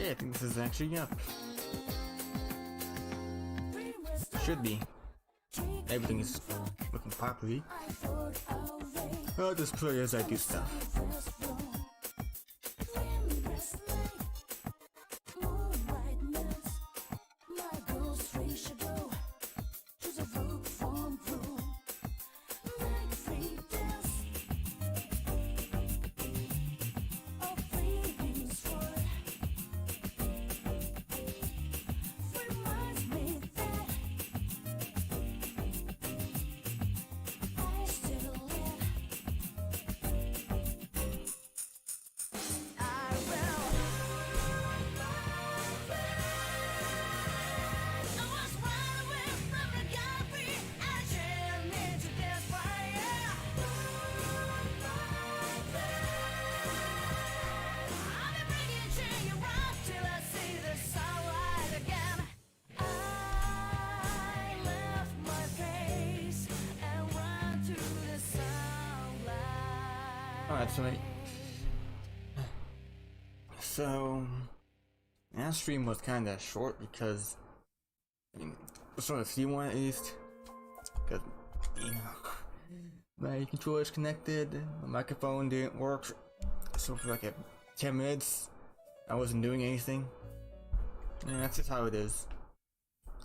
Okay, I think this is actually up. Should be. Everything is looking properly. I'll just play as I do stuff. Oh, that's right. So, that stream was kinda short because, I mean, sort of see one at least. Because, you know, my controller's connected, my microphone didn't work, so for like 10 minutes, I wasn't doing anything. And that's just how it is.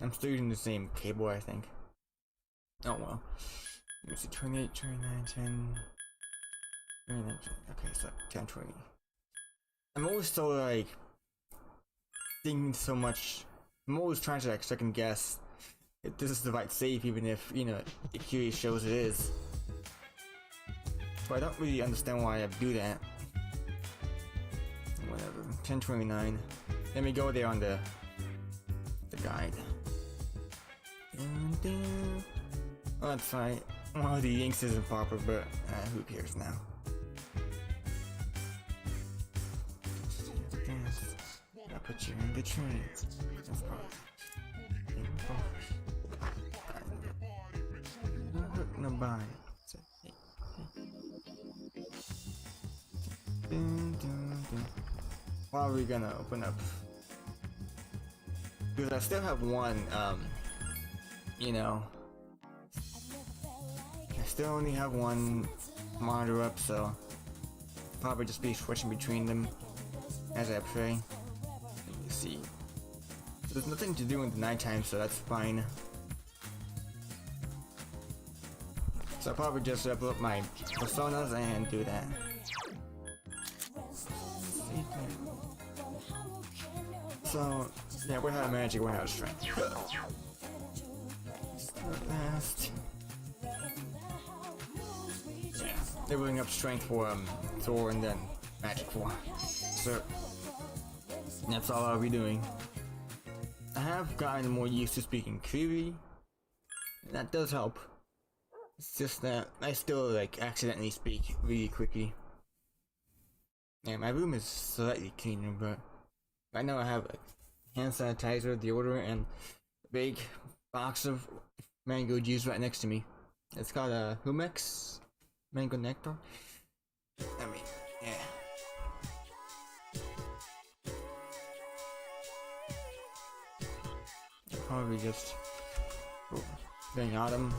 I'm still using the same cable, I think. Oh well. Let me see, 28, 29, 10... Okay, so 10, 20. I'm always so like thinking so much. I'm always trying to like second guess if this is the right save, even if, you know, it clearly shows it is. So I don't really understand why I do that. Whatever. 1029. Let me go there on the guide. Oh, that's right. Well, the inks isn't proper, but who cares now? I'll put you in the train. Nobody. What are we gonna open up? Because I still have one, you know, I still only have one monitor up, so probably just be switching between them as I play. Let me see. There's nothing to do in the nighttime, so that's fine. So I'll probably just level up my personas and do that. So, yeah, we have magic, we have strength. Fast. Yeah, leveling up strength for Thor and then magic for. So that's all I'll be doing. I have gotten more used to speaking clearly. That does help. It's just that I still like accidentally speak really quickly. Yeah, my room is slightly cleaner, but right now I have like hand sanitizer, deodorant, and a big box of mango juice right next to me. It's called a Humex Mango Nectar. I mean, yeah. Probably just getting autumn.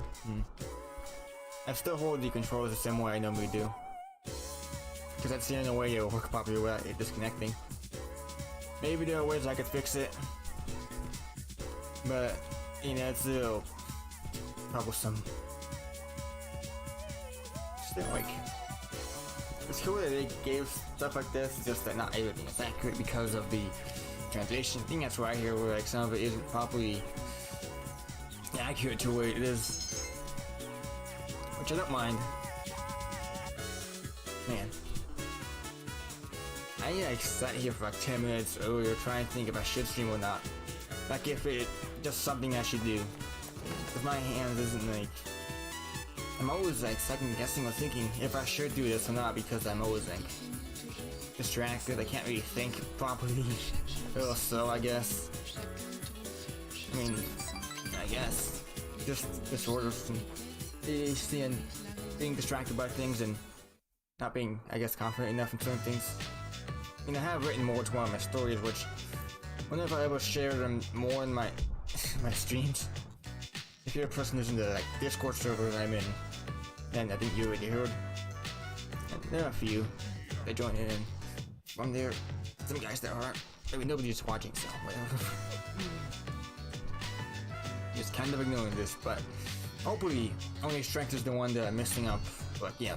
I still hold the controls the same way I normally do, because that's the only way it'll work properly without it disconnecting. Maybe there are ways I could fix it, but you know, it's a little troublesome. Still, like, it's cool that they gave stuff like this, just that not everything is accurate because of the translation. I think that's why I hear where like some of it isn't properly accurate to where it is, which I don't mind. Man, I like sat here for like 10 minutes earlier trying to think if I should stream or not, like if it's just something I should do. If my hands isn't like, I'm always like second guessing or thinking if I should do this or not, because I'm always like distracted. I can't really think properly. A little slow, I guess. I mean, I guess just disorders and ADHD and being distracted by things and not being, I guess, confident enough in certain things. I have written more to one of my stories, which whenever I ever share them more in my my streams. If you're a person who's in the like Discord server that I'm in, then I think you already heard. And there are a few that join in. From there, some guys that aren't. I mean, nobody's watching, so whatever. Just kind of ignoring this, but hopefully, only Strength is the one that I'm messing up. But yeah,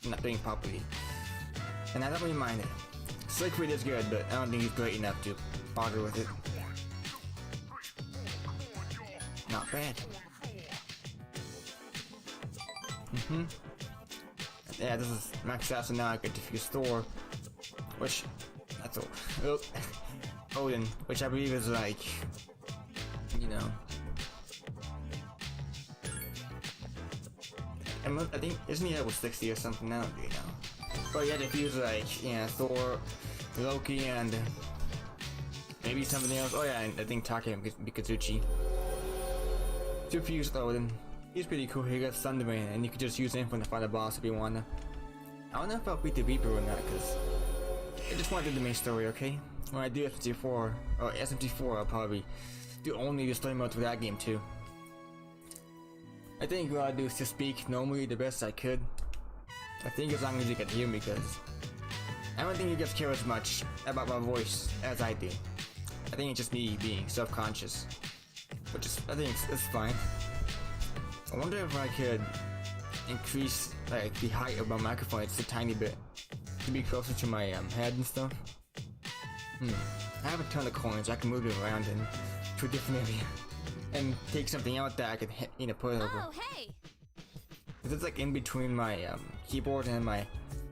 not doing properly. And I don't really mind it. Slickfeet is good, but I don't think he's great enough to bother with it. Not bad. Yeah, this is maxed out, so now I get Diffuse Thor, which that's all. Odin, which I believe is like, you know, I think isn't he level 60 or something now? You know, but yeah, Diffuse like yeah, Thor, Loki, and maybe something else. Oh yeah, and I think Taka and Mikazuchi. Diffuse Odin. He's pretty cool. He got Thunderman, and you could just use him to fight a boss if you wanna. I don't know if I'll beat the Reaper or not, cause I just want to do the main story, okay? When I do SMT4 or SMT4, I'll probably do only the story mode for that game too. I think what I'll do is just speak normally the best I could. I think as long as you can hear me, because I don't think you guys care as much about my voice as I do. I think it's just me being self-conscious, which is, I think it's fine. I wonder if I could increase like the height of my microphone just a tiny bit to be closer to my head and stuff. I have a ton of coins. I can move it around in to a different area and take something out that I could hit, you know, put it over. Oh, hey! Cause it's like in between my keyboard and my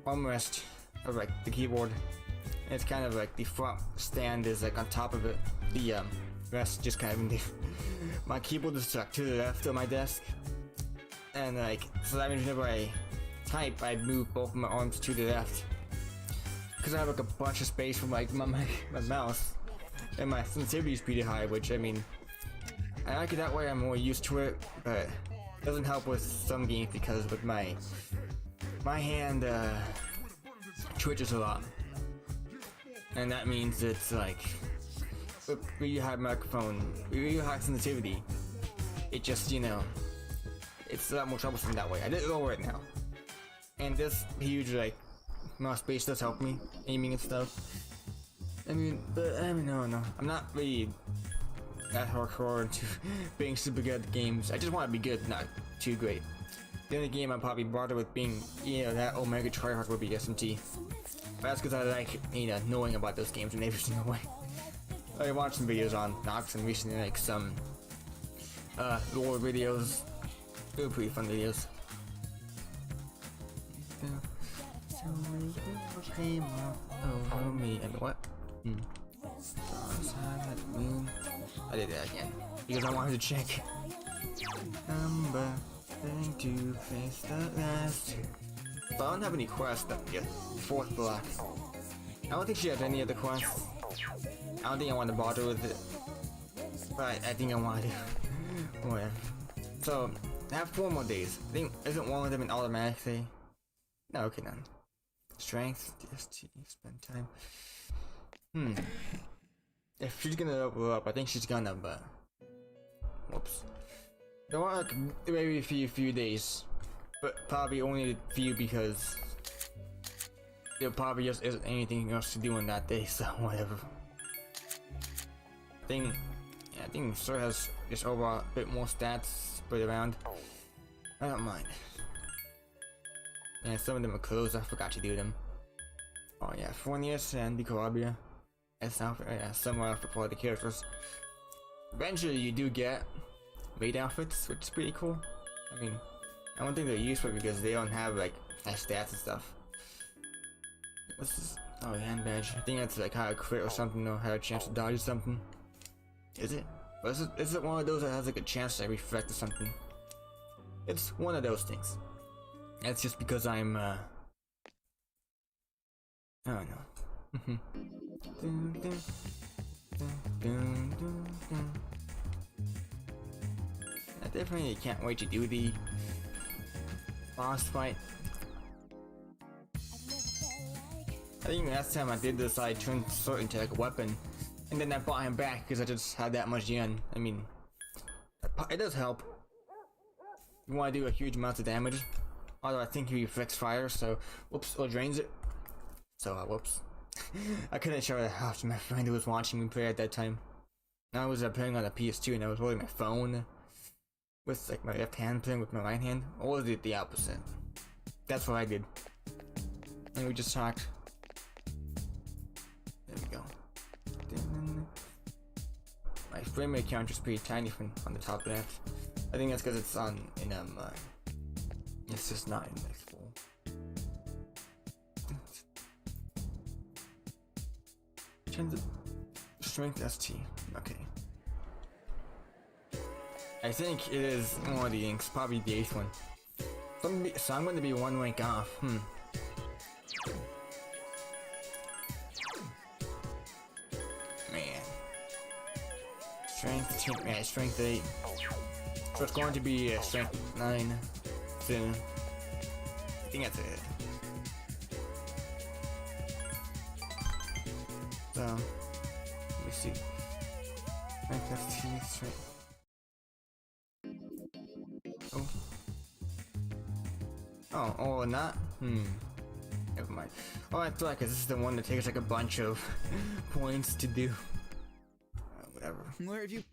armrest of like the keyboard. And it's kind of like the front stand is like on top of it. The rest just kind of in the my keyboard is stuck to the left of my desk. And like, so that means whenever I type, I move both of my arms to the left. Cause I have like a bunch of space for like my mouse. And my sensitivity is pretty high, which I mean, I like it that way, I'm more used to it, but it doesn't help with some games because with my hand twitches a lot. And that means it's like, with really high microphone, really high sensitivity, it just, you know, it's a lot more troublesome that way. I did lower it now. And this huge like mouse space does help me aiming and stuff. I mean, but I mean, no, I'm not really that hardcore into being super good at games. I just want to be good, not too great. The only game I'm probably bothered with being, you know, that Omega tryhard would be SMT. But that's because I like, you know, knowing about those games in every single way. I watched some videos on Nox and recently, like some lore videos. They were pretty fun videos. Over me and what? I did that again because I wanted to check. Number to face the last. But I don't have any quests that get fourth block. I don't think she has any other quests. I don't think I want to bother with it. But I think I want to. Whatever. So I have 4 more days. I think isn't one of them an automatic thing? No, okay, none. Strength, DST, spend time. If she's gonna level up, I think she's gonna, but whoops. There are like maybe a few days, but probably only a few because there probably just isn't anything else to do on that day, so whatever. I think Sir has just over a bit more stats spread around. I don't mind. And some of them are closed, I forgot to do them. Oh yeah, Fornius and Decorabia. That's outfit, yeah, somewhere outfit for the characters. Eventually you do get raid outfits, which is pretty cool. I mean, I don't think they're useful because they don't have like nice stats and stuff. What's this? Oh, hand badge. I think that's like how a crit or something, or how a chance to dodge or something. Is it? Or is it one of those that has like a chance to reflect or something? It's one of those things. That's just because I'm I don't know. I definitely can't wait to do the boss fight. think last time I did this, I turned Sword into like a weapon, and then I bought him back because I just had that much yen. I mean, it does help. You want to do a huge amount of damage, although I think he reflects fire, so whoops, or drains it. So whoops. I couldn't show it how my friend who was watching me play at that time. I was playing on a PS2 and I was holding my phone with like my left hand playing with my right hand, or was it the opposite? That's what I did. And we just talked. There we go. My frame rate counter is pretty tiny from on the top left. I think that's because it's on in it's just not in like full. Change the strength ST. Okay. I think it is one of the inks, probably the 8th one. So I'm going to be 1 rank off. Man. Strength 8. So it's going to be strength 9 soon. I think that's it. So, let me see. Strength ST, strength. Oh, not? Never mind. Oh, I thought because this is the one that takes like a bunch of points to do. Whatever. Where have you?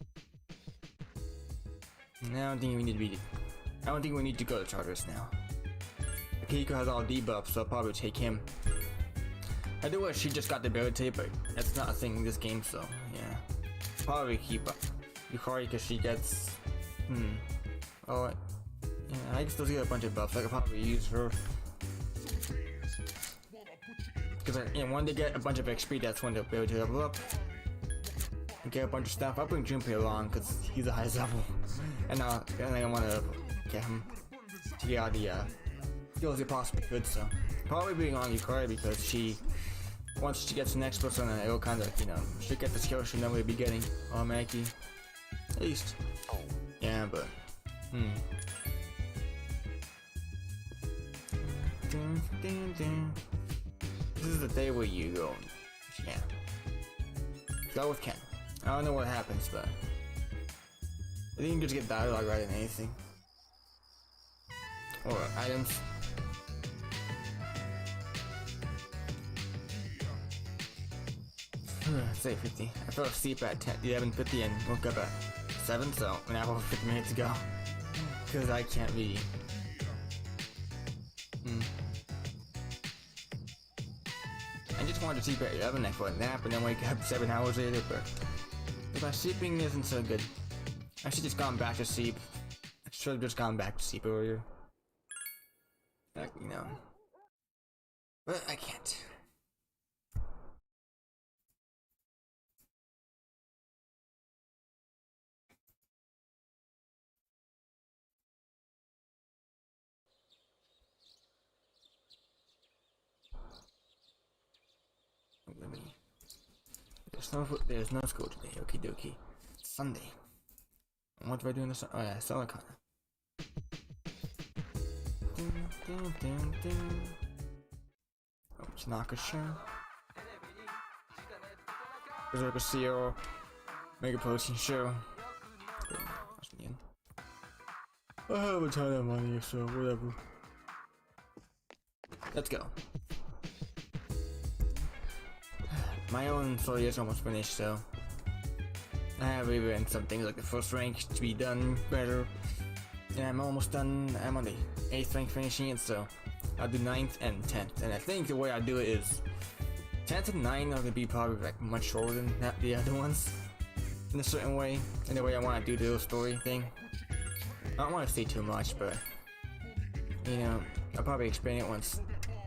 No, I don't think we need to be. I don't think we need to go to Charters now. Akiko has all debuffs, so I'll probably take him. I do wish she just got the ability, but that's not a thing in this game, so yeah. Probably keep up Yukari because she gets. Oh, yeah, I can still get a bunch of buffs. I could probably use her. Because when they get a bunch of XP, that's when they'll be able to level up and get a bunch of stuff. I'll bring Junpei along because he's the highest level, and I want to get him to get all the skills he possibly could. So probably bring on Yukari because she, once she gets the next person, it'll kind of she'll get the skills she'll normally be getting automatically. At least, yeah, but This is the day where you go. Yeah. Go with Ken. I don't know what happens, but I think you can just get dialogue right in anything. Or items. It's 8:50. I fell asleep at 11:50 and woke up at 7, so we have over 50 minutes to go. Because I can't really. I just wanted to sleep at 11 for a nap and then wake up 7 hours later, but if my sleeping isn't so good, I should just gone back to sleep. I should have just gone back to sleep earlier. Like, but I can't. There's no school today. Okie dokie. Sunday. What do I do in the sun? Oh yeah, Silicon. Oh, Tanaka show. Berserker CEO. Mega Protein show. I have a ton of money, so whatever. Let's go. My own story is almost finished, so I have even some things like the first rank to be done better. Yeah, I'm almost done. I'm on the 8th rank finishing it, so I'll do 9th and 10th. And I think the way I do it is 10th and 9th are gonna be probably like much shorter than the other ones in a certain way. In the way I want to do the little story thing. I don't want to say too much, but I'll probably explain it once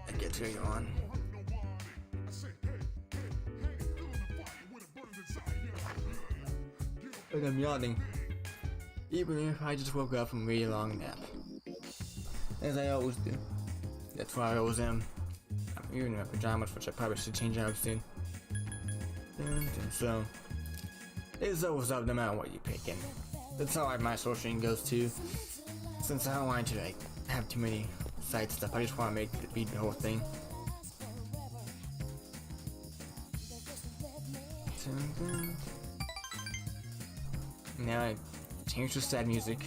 I get to it on. And I'm yawning, even if I just woke up from a really long nap, as I always do. That's why I always am. I'm even in my pajamas, which I probably should change out soon. So, it's always up no matter what you pick, and that's how my sourcing goes too. Since I don't want to have too many side stuff, I just want to make the whole thing. Now I change to sad music.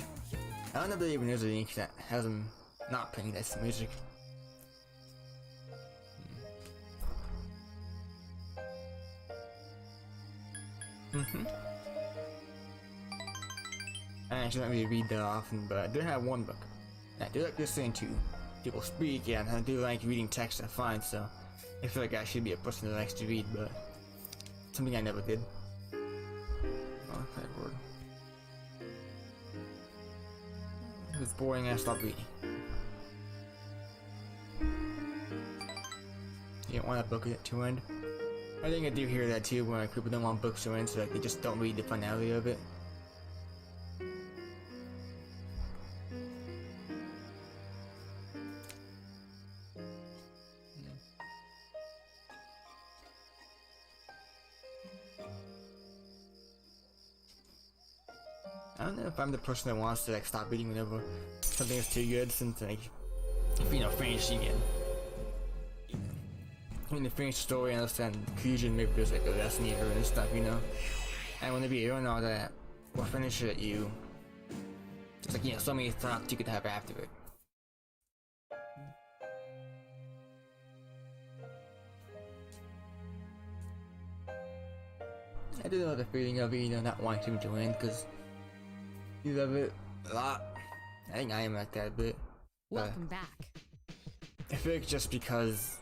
I don't know if even there's a link that has them not playing this music. I actually don't really read that often, but I do have one book. I do like listening to people speak, yeah, and I do like reading text I find, so I feel like I should be a person that likes to read, but something I never did. Oh, that word. It was boring, I stopped reading. You don't want a book to end. I think I do hear that too, when people don't want books to end, so like they just don't read the finality of it. I don't know if I'm the person that wants to like stop reading whenever something is too good, since like if you know finishing it. When you finish the story and understand the conclusion, maybe there's like a lesson here and stuff, you know. And when you don't know that, or finish it, there's like, you know, so many thoughts you could have after it. I do know the feeling of, you know, not wanting to end, because you love it a lot. I think I am like that a bit. Welcome back. I feel like just because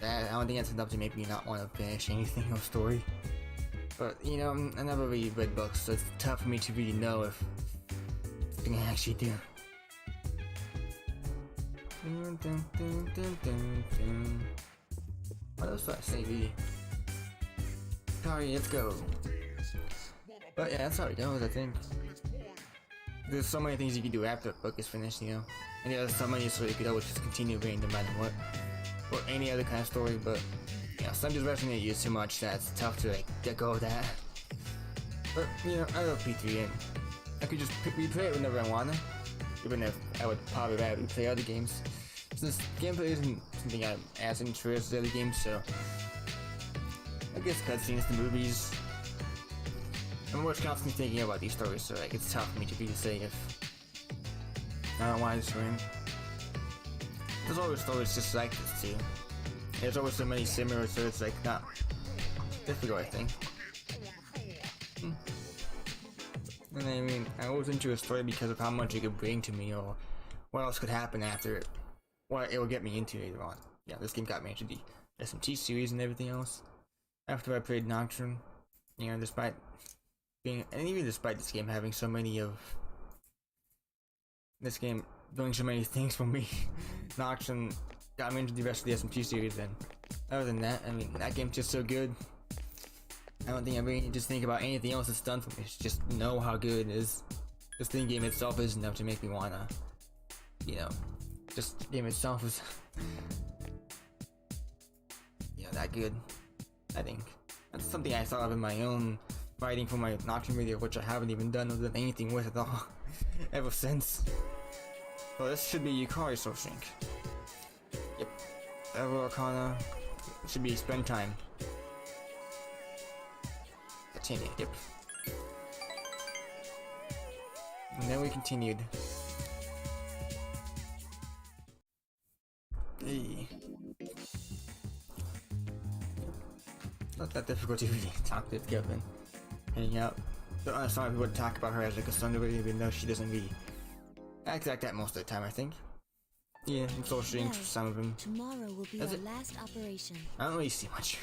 I don't think that's enough to make me not want to finish anything or story. But you know, I never really read books, so it's tough for me to really know if something I actually do. What else do I say, really? Sorry, let's go. But yeah, that's how it goes, I think. There's so many things you can do after the book is finished, you know. And there's so many, so you could always just continue reading no matter what. Or any other kind of story, but you know, some just resonate you too much that it's tough to like let go of that. But you know, I love P3 and I could just replay it whenever I wanna, even if I would probably rather replay other games. Since gameplay isn't something I'm as interested as other games, so I guess cutscenes, the movies. I'm always constantly thinking about these stories, so like it's tough for me to really say if I don't want to swim. There's always stories just like this too. There's always so many similar, so it's like not difficult, I think. And I mean, I was into a story because of how much it could bring to me, or what else could happen after it, what it would get me into later on. Yeah, this game got me into the SMT series and everything else. After I played Nocturne, you know, despite being, and even despite this game having so many of this game doing so many things for me, Nocturne got me into the rest of the SMT series, and other than that, I mean, that game's just so good. I don't think I really need to think about anything else it's done for me, it's just know how good it is. This thing game itself is enough to make me wanna, you know, just the game itself is, you know, that good, I think. That's something I thought of in my own writing for my Nocturne video, which I haven't even done anything with at all, ever since. Well, this should be Yukari Soul Shrink. Yep. Ever Arcana. It should be spend time. Continue, yep. And then we continued. Hey. Not that difficult to really talk to Kevin. Hanging out. But honestly, some people would talk about her as like a Sunday, even though she doesn't really act like that most of the time, I think. Yeah, and Soul Shrink for some of them. Tomorrow will be our last operation. I don't really see much.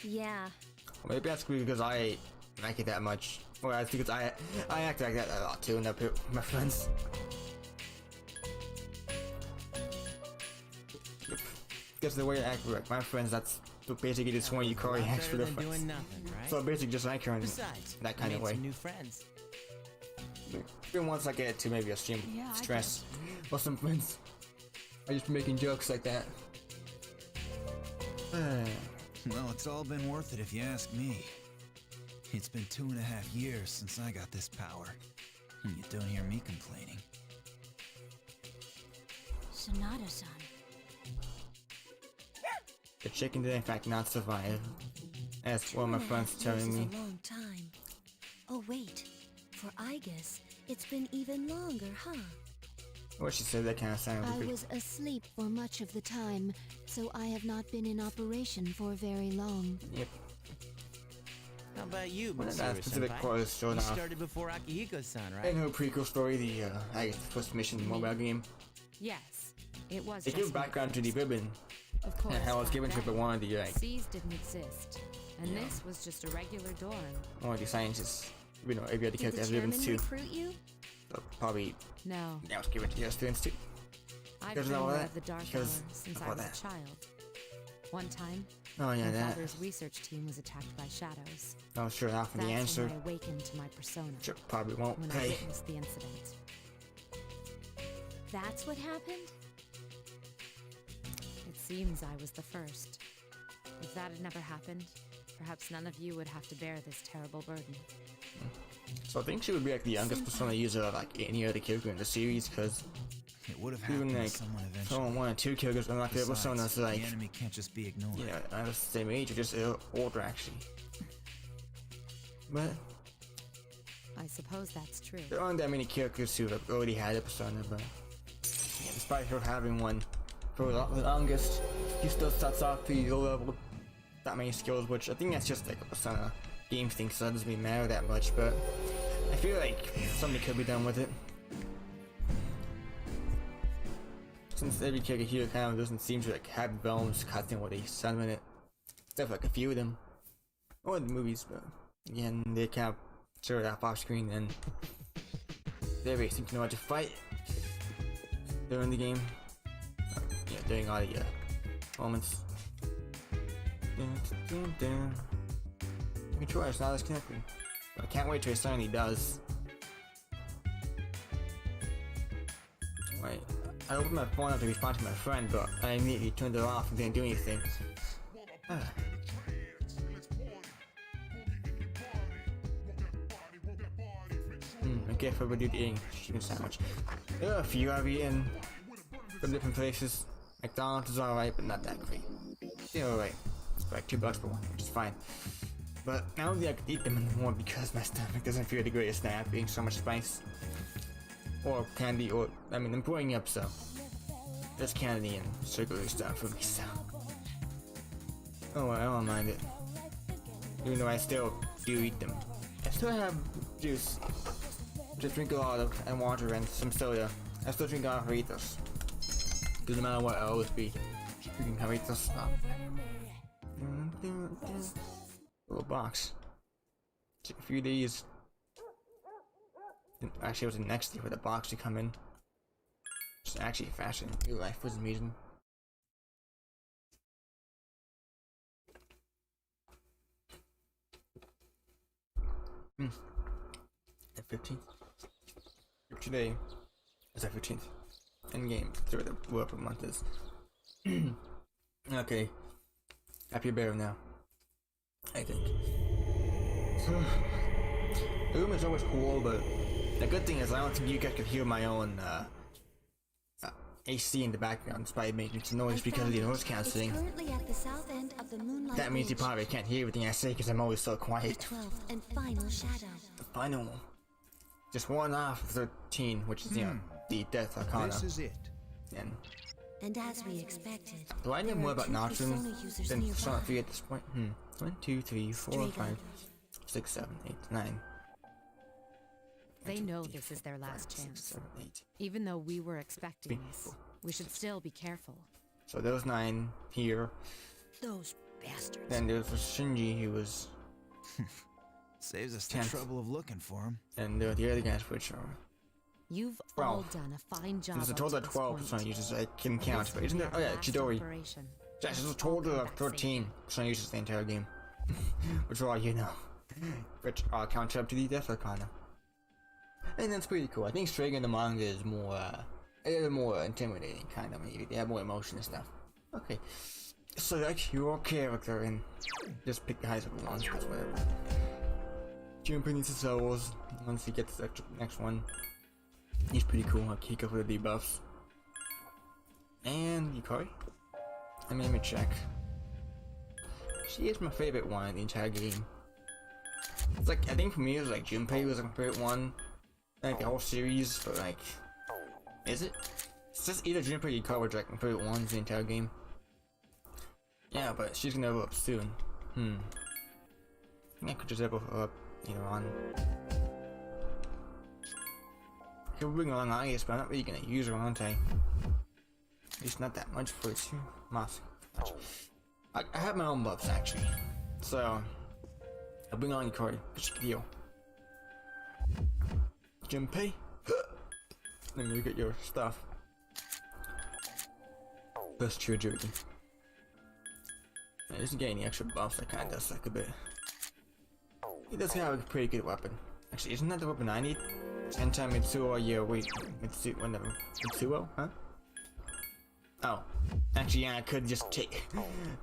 Yeah. Well, maybe that's because I like it that much. Or that's because I act like that a lot too, and I put my friends. Yep. Because the way I act with my friends, that's basically just when Yukari acts for their friends. Nothing, right? So basically just like her in that kind of way. New friends. Even once I get to maybe a stream stress or some friends, I just be making jokes like that. Well, it's all been worth it if you ask me. It's been 2.5 years since I got this power, and you don't hear me complaining. Sonata-san. The chicken did in fact not survive. As one of my friends telling me. A long time. Oh wait, for Igus, it's been even longer, huh? Well, she said that kind of sounded I good. was asleep for much of the time, so I have not been in operation for very long. Yep. How about you, Well, Mitsuru that specific Senpai? part is shown You off started before Akihiko-san, right? in her prequel story, the I guess the first mission mobile game. Yes, it was. They give background to the ribbon Of course. and how it's back given to then, one of the Seas didn't exist, and Yeah. this was just a regular dorm. one of the scientists. You know, every other Did character the has chairman ribbons too. recruit you? So probably No, now it's given to the students too. I've Because been of all aware that? of the Dark Because Hour since of I all was that. a child. One time, Oh yeah, my that. father's research team was attacked by shadows. Oh sure, now for the That's answer. when I awakened to my persona. Sure, probably won't When I pay. witnessed the incident. That's what happened? It seems I was the first. If that had never happened, perhaps none of you would have to bear this terrible burden. So I think she would be like the youngest persona user of like any other character in the series, because It would have even happened to like someone eventually. someone one or two characters unlock their Besides, personas like the enemy can't just be ignored. yeah, I was the same age or just older actually. But I suppose that's true. there aren't that many characters who have already had a persona, but yeah, despite her having one for the longest, he still starts off pretty low level, that many skills, which I think that's just like a persona game thing, so that doesn't really matter that much, but I feel like something could be done with it. Since every character here kind of doesn't seem to like have realms cut in what they summon in it. Except for like a few of them. Or the movies, but again, they kind of show it off off screen and they really seem to know how to fight during the game. Yeah, during all the moments. The controller is not as connected. But I can't wait till it suddenly does. Wait, I opened my phone up to respond to my friend, but I immediately turned it off and didn't do anything. Ah. Okay, for we'll do the eating chicken sandwich. There are a few I've eaten from different places. McDonald's is alright, but not that great. They're alright. It's like $2 for one, which is fine. But I don't think I could eat them anymore because my stomach doesn't feel the greatest now after eating so much spice. Or candy, or, I mean, I'm growing up, so there's candy and sugary stuff for me, so. Oh well, I don't mind it. Even though I still do eat them. I still have juice to drink a lot of, and water, and some soda. I still drink a lot of Jarritos. Because no matter what, I'll always be drinking Jarritos. Little box. Took a few days. Actually, it was the next day for the box to come in. It's actually fashion. Real life for some reason. The 15th. Today is the 15th. End game. Through the whatever month is. Okay. Happy bear now. I think. The room is always cool, but the good thing is I don't think you guys could hear my own AC in the background despite making some noise because of the noise cancelling. Currently at the south end of the Moonlight That means you Ridge, probably can't hear everything I say because I'm always so the quiet. 12th and final shadow. The final one. Just one off 13, which is, you know, the Death Arcana. This is it. And And as we expected, do I know there more are about two Nocturne Persona users than nearby. Persona 3 at this point? 1, 2, 3, 4, Stray 5, Dog. 6, 7, 8, 9. They know this is their last 6, chance. 7, 8. Even though we were expecting Three, this, four, we should still be careful. So those 9 here. Those bastards. Then there's Shinji who was, Saves us the 10th. trouble of looking for him. and the other guys which are. You've Well, all done a fine job. There's a up total to of this 12 point. Persona users I can count, This but will isn't be there? our Oh yeah, last Chidori. operation. Yeah, there's a All total come of back 13 Persona users the entire game. Which are all you know. Which all count up to the Death Arcana. And that's pretty cool. I think Stray in the manga is more, a little more intimidating, kind of, maybe. They have more emotion and stuff. Okay. Select your character and just pick the highest one. That's whatever. Junpei needs his souls. Once he gets the next one, he's pretty cool. I'll kick over the debuffs. And Yukari? Let me check. She is my favorite one in the entire game. It's like, I think for me it was like Junpei was my favorite one. Like the whole series, but like, is it? It's just either Junpei or Yukari was like my favorite ones in the entire game. Yeah, but she's gonna level up soon. I think I could just level her up later on. I could bring along Iris, but I'm not really gonna use her, aren't I? At least not that much for two months. I have my own buffs actually, so I'll bring on Yukari because she can heal. Junpei, let me get your stuff. Let's cheer Jerky. He doesn't get any extra buffs, that kinda does suck a bit. He does have a pretty good weapon. Actually, isn't that the weapon I need? 10 times Mitsuo, yeah, wait, Mitsuo, huh? Oh, actually, yeah, I could just take.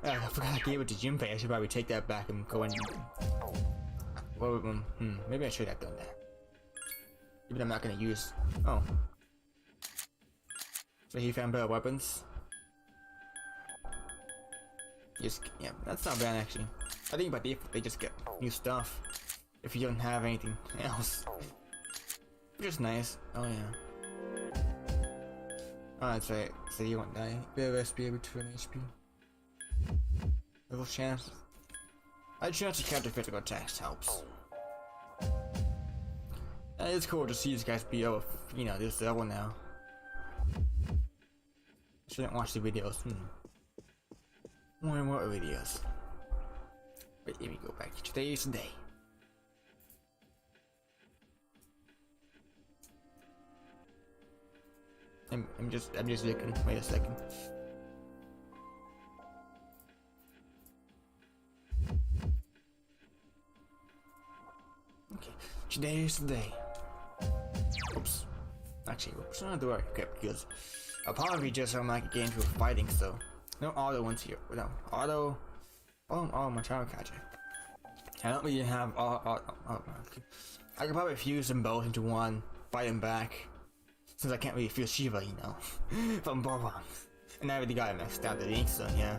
I forgot I gave it to Junpei. I should probably take that back and go and. Well, maybe I should have done that. Even I'm not gonna use. Oh. So he found better weapons. Just, yeah, that's not bad actually. I think by default they just get new stuff if you don't have anything else. Which is nice. Oh yeah. Oh, that's right. So you won't die. Bit of SP, return HP. Little chance. A chance to counter critical attacks helps. It's cool to see these guys be able, you know, this level now. Shouldn't watch the videos. More and more videos. But here we go back to today's day. I'm just looking. Wait a second. Okay, today's the day. Oops. Actually, whoops, not the right equip because I'll probably just unlock a game to fighting, so no auto ones here. No auto. Oh, my child catcher. I don't really have okay. I could probably fuse them both into one, fight them back. Since I can't really feel Shiva, you know, from Boron. And I already got it maxed out, I think, so yeah.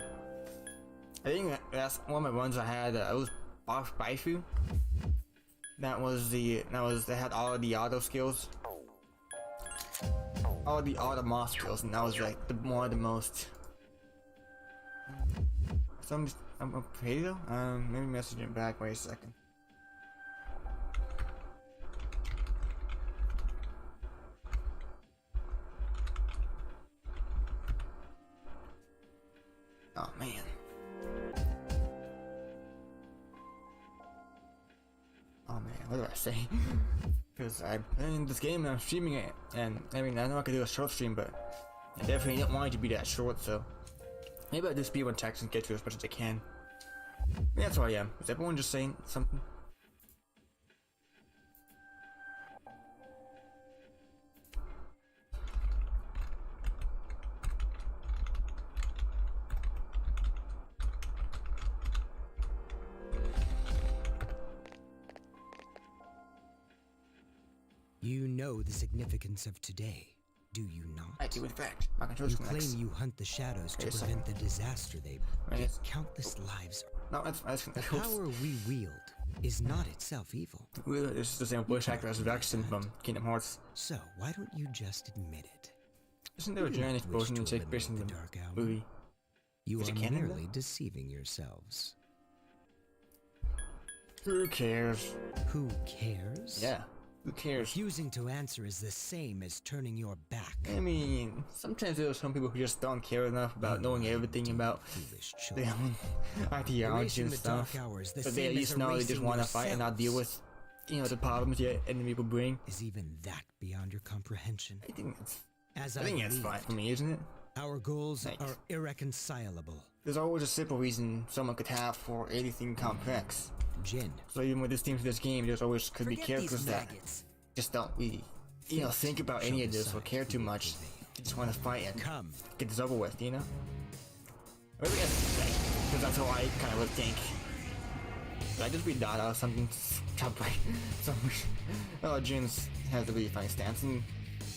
I think that's one of my ones I had, it was Boss Baifu. They had all of the auto skills. All the auto moss skills, and that was like one of the most. So I'm okay though? Maybe message him back, wait a second. Oh man. Oh man, what do I say? Because I'm playing this game and I'm streaming it, and I mean, I know I could do a short stream, but I definitely don't want it to be that short, so maybe I'll do speed one text and get to as much as I can. Maybe that's where I am. Is everyone just saying something? You know the significance of today, do you not? I do, in fact. My controls You connects. claim you hunt the shadows to Wait a prevent the disaster they Right, bring. yes. Countless lives. No, that's The power we wield is not itself evil. This is the same voice actor as Vexen from Kingdom Hearts. So why don't you just admit it? Isn't there a You giant don't wish explosion to to take place in eliminate the the dark hour. movie? You Is are it canon, merely deceiving yourselves. Who cares? Who cares? Yeah, who cares? Refusing to answer is the same as turning your back. I mean, sometimes there are some people who just don't care enough about knowing everything about Foolish their children. own ideology Erasing and the stuff. dark hour is the But they same at as least know they just erasing want to fight and not deal with, yourselves. you know, the problems the enemy will bring. Is even that beyond your comprehension? I think that's As I think that's believed, fine for me, isn't it? Our goals Thanks. are irreconcilable. There's always a simple reason someone could have for anything complex. Jin, So even with this team for this game, there's always could be forget characters these that maggots. just don't really, you know, think about any of this or care too much. They just want to fight and Come. get this over with, you know? Or maybe because that's how I kind of would think. Did I just be Dada or something? Oh, Jin's has a really funny stance, and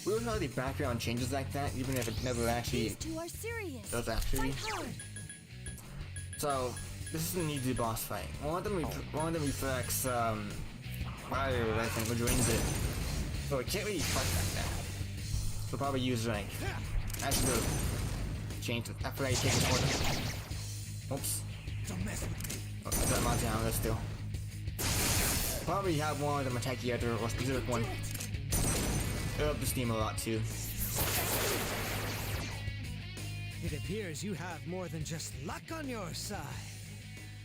we don't know the background changes like that, even if it never actually These two are serious. does actually. Fight hard. So, This is an easy boss fight. One of them reflects fire, I think, which drains it. So it can't really fight like that. So probably use like actually change it. I forgot you take it for them. Oops. Don't mess with me. Oh, that Montiano, let's do. Probably have one of them attack the other or specific one. It'll up the steam a lot too. It appears you have more than just luck on your side.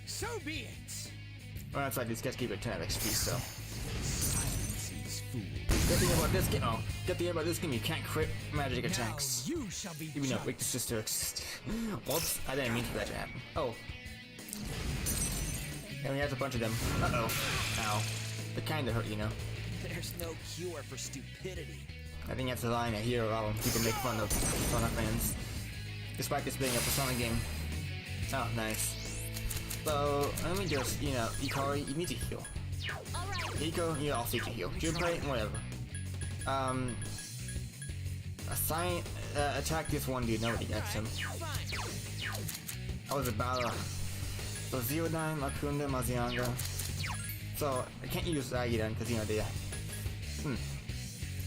So be it. Well, that's like these guys keep it 10 XP, so. Silence these fools. Good thing about this game, good thing about this game, you can't crit magic attacks. Now you shall be Even though judged. weaknesses still exist. Whoops, I didn't mean for that to happen. Oh. And we have a bunch of them. Uh-oh. Ow. They kinda hurt, you know. There's no cure for stupidity. I think that's the line I hear a lot when people make fun of Persona fans. Despite this being a Persona game. Oh, nice. So, let me just, you know, Ikari, you need to heal. Hiko, you also need to heal. Junpei, whatever. Attack this one dude, nobody gets him. That was a battle. So, Ziodyne, Makunda, Mazianga. So, I can't use Agidan because, you know, they...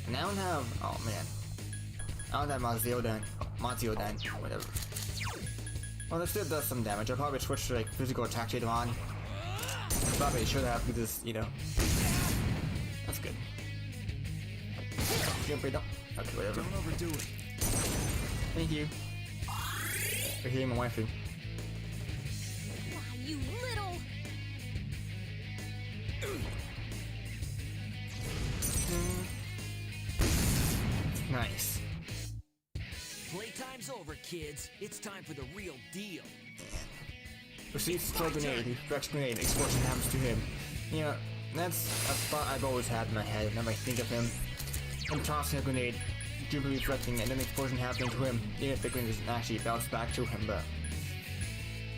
And I don't have... Oh, man. I don't have Maziodine, whatever. Well, this still does some damage. I'll probably switch to like physical attack later on. Probably should have because, you know. That's good. Okay, whatever. Don't overdo it. Thank you. For healing my waifu. Why, you little... Nice. Playtime's over, kids. It's time for the real deal. Receives throw grenade, reflects grenade, explosion happens to him. You know, that's a thought I've always had in my head whenever I think of him. I'm tossing a grenade, Junpei reflecting, and then the explosion happening to him, even if the grenade doesn't actually bounce back to him, but...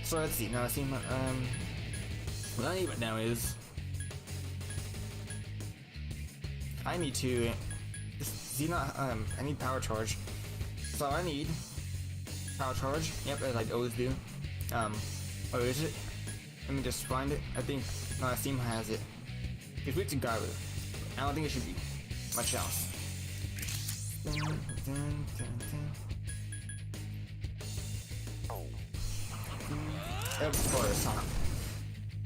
So let's see, now I see my, what I need right now is... I need to... I need power charge. So I need... Power charge, yep, as I always do. Where is it? Let me just find it. I think Steam has it. It's weak to Garu. I don't think it should be much else. That's for the song.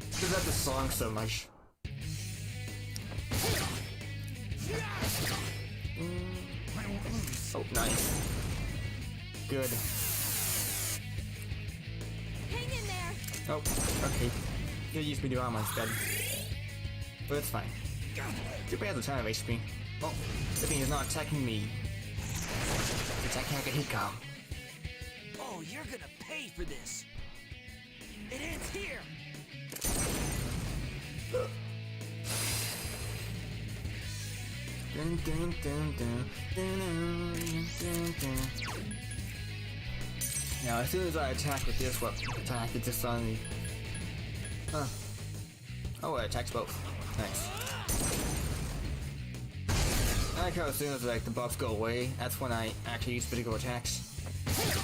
Because I love the song so much. Oh, nice. Good. Hang in there! Oh, okay. They used me to armor instead. But it's fine. Junpei has a ton of HP. Well, the thing is not attacking me. It's attacking Akihiko. Oh, you're gonna pay for this. It ends here. Dun, dun, dun, dun, dun, dun, dun, dun. Now, as soon as I attack with this weapon, it just suddenly... Huh. Oh, it attacks both. Nice. I like how as soon as like the buffs go away, that's when I actually use physical attacks.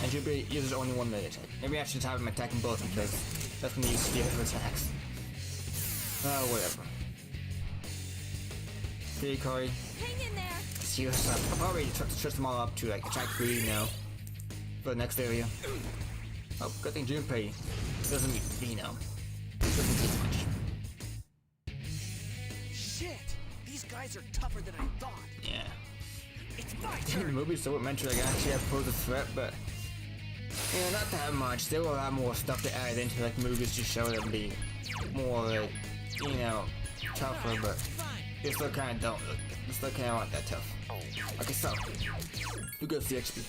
And Junpei uses only one melee attack. Maybe I should have him attacking both because that's when he uses the other attacks. Whatever. Okay, Ikari. Hang in there! See what's up. I'll probably switch them all up to like attack 3 now. For the next area. Oh, good thing Junpei doesn't, you know, doesn't take much. Shit! These guys are tougher than I thought. Yeah. It's my In the turn. movie, so it meant to like actually have posed a threat, but yeah, not that much. There were a lot more stuff to add into like movies to show them be more like, you know, tougher, but they still kind of don't look. They still kind of aren't that tough. Okay, so who goes to XP?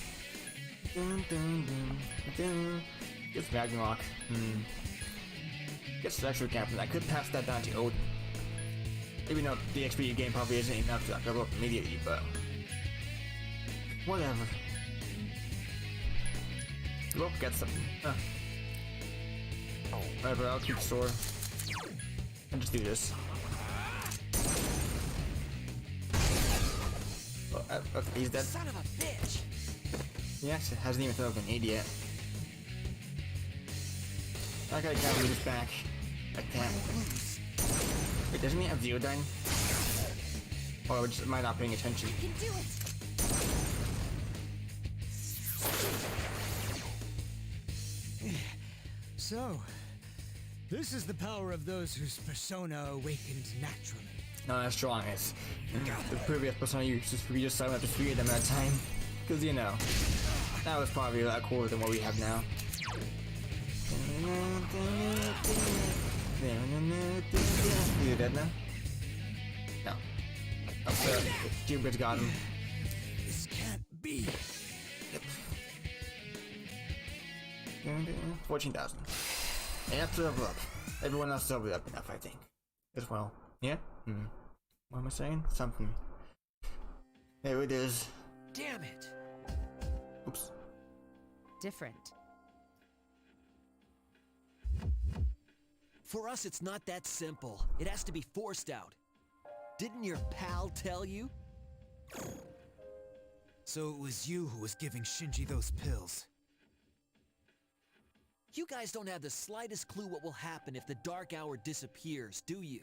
Dun, dun, dun, dun. Gets Ragnarok. Gets Lecture Captain. I could pass that down to Odin. Even though the XP you gain probably isn't enough to level up immediately, but whatever. We'll get something. Huh. Whatever, I'll keep the sword. And just do this. Oh, okay, he's dead. Son of a bitch. He actually hasn't even thrown a grenade yet. Okay, can't move this back. I can't. Wait, doesn't he have Ziodyne? Or am I not paying attention? You can do it. So, this is the power of those whose persona awakened naturally. Not as strong as the previous persona you just summon up to 3 of them at a time. Because, you know, that was probably a lot cooler than what we have now. Is he dead now? No. Oh, so, Jupiter's got him. This can't be. Yep. 14,000. And that's to level up. Everyone else leveled up enough, I think. As well. Yeah? Hmm. What am I saying? Something. There it is. Damn it! Oops. Different. For us, it's not that simple. It has to be forced out. Didn't your pal tell you? So it was you who was giving Shinji those pills. You guys don't have the slightest clue what will happen if the Dark Hour disappears, do you?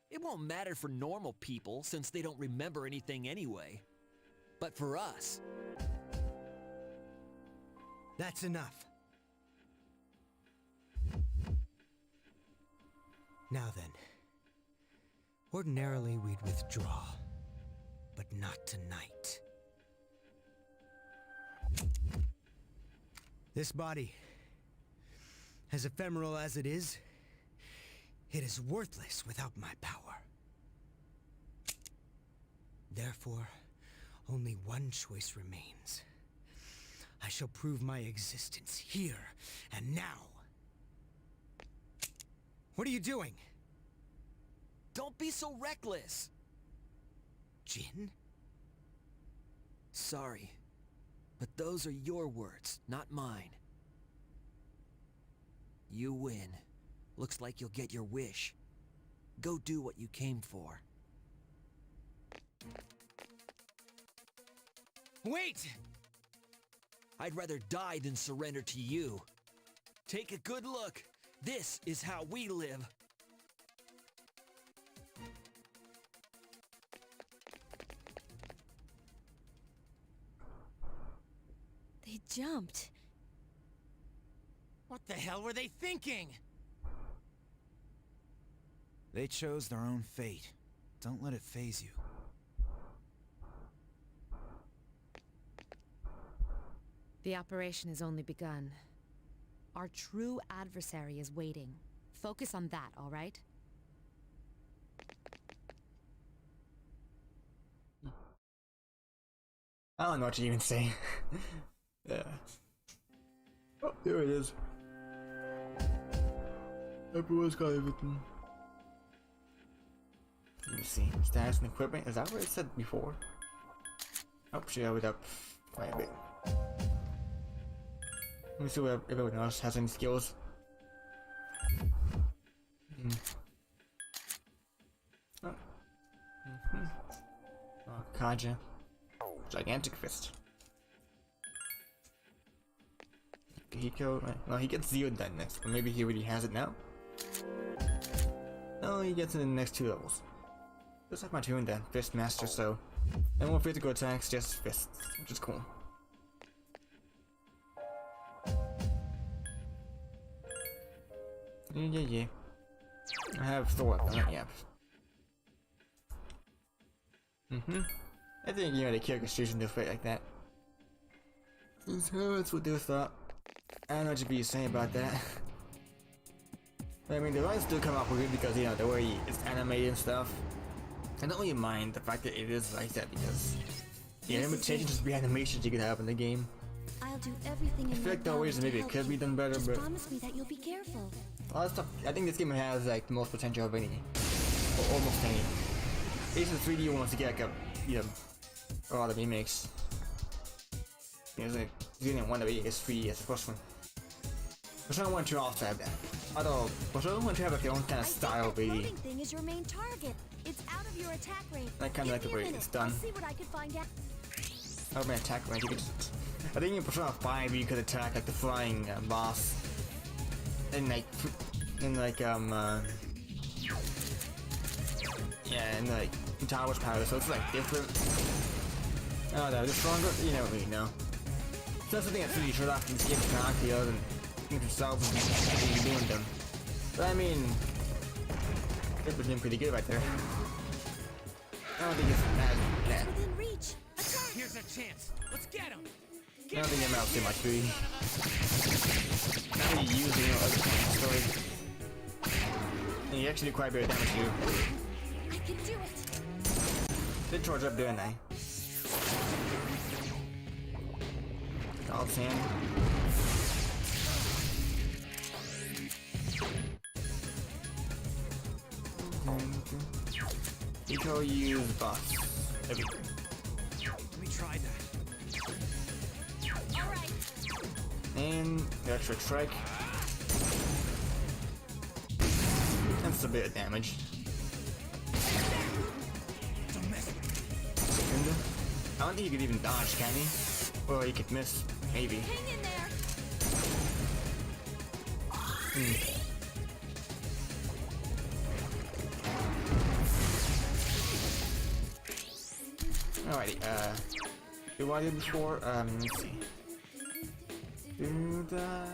It won't matter for normal people, since they don't remember anything anyway. But for us... That's enough. Now then. Ordinarily we'd withdraw, but not tonight. This body, as ephemeral as it is worthless without my power. Therefore, only one choice remains. I shall prove my existence here and now. What are you doing? Don't be so reckless! Jin? Sorry, but those are your words, not mine. You win. Looks like you'll get your wish. Go do what you came for. Wait! I'd rather die than surrender to you. Take a good look. This is how we live. They jumped. What the hell were they thinking? They chose their own fate. Don't let it phase you. The operation has only begun. Our true adversary is waiting. Focus on that, all right? I don't know what to even say. Yeah. Oh, there it is. Everyone's got everything. Let me see. Status and equipment. Is that what it said before? Oh, she leveled up quite a bit. Let me see if everyone else has any skills. Oh. Oh, Kaja. Gigantic Fist. Hiko. Well, he gets Ziodyne next, but maybe he already has it now. No, he gets it in the next 2 levels. Just like my tune then, Fist Master, so. No more physical attacks, just fists, which is cool. Yeah. I have Thor up, yep. I think, you know, the character shoots into fight like that. That's what they thought. I don't know what you're saying about that. I mean, the lines do come up with it because, you know, the way it's animated and stuff. I don't really mind the fact that it is like that because the limitations of the animations you could have in the game. I'll do everything in I feel my like there are power ways to maybe it help could be you. done better, Just but promise me that you'll be careful. a lot of stuff. I think this game has like the most potential of any, or almost any. At least the 3D wants to get like a lot of remakes. Because like, Xenoblade 1 is 3D as the first one. Persona 1 and 2 also have that. Although, Persona 1 and 2 have like their own kind of style of I think 3D. that floating thing is your main target. It's out of your attack range. I kinda like the Give me a way minute. it's done. I'll see what I can find out. Oh man, attack range. You could just I think in Persona 5 you could attack like the flying boss, and like, yeah, and like Tower's power, so it's like different. Oh no, the stronger, you never really know. So that's the thing that's really short off in this game, Kanaki, other than think yourself and doing them. But I mean, it was doing pretty good right there. I don't think it's bad. Yeah. Within reach. Attack! Here's a chance. Let's get him. I don't think I'm out too much, really. Not really using it as a story. And you actually do quite a bit of damage too. I can do it. Did charge up, didn't I? God's hand. Eco use buff. Everything. Let me try that. All right. And the extra strike. That's a bit of damage. Secunda. I don't think he could even dodge, can he? Well, he could miss, maybe. Hang in there. Alrighty, do what I did before, let's see. Do the,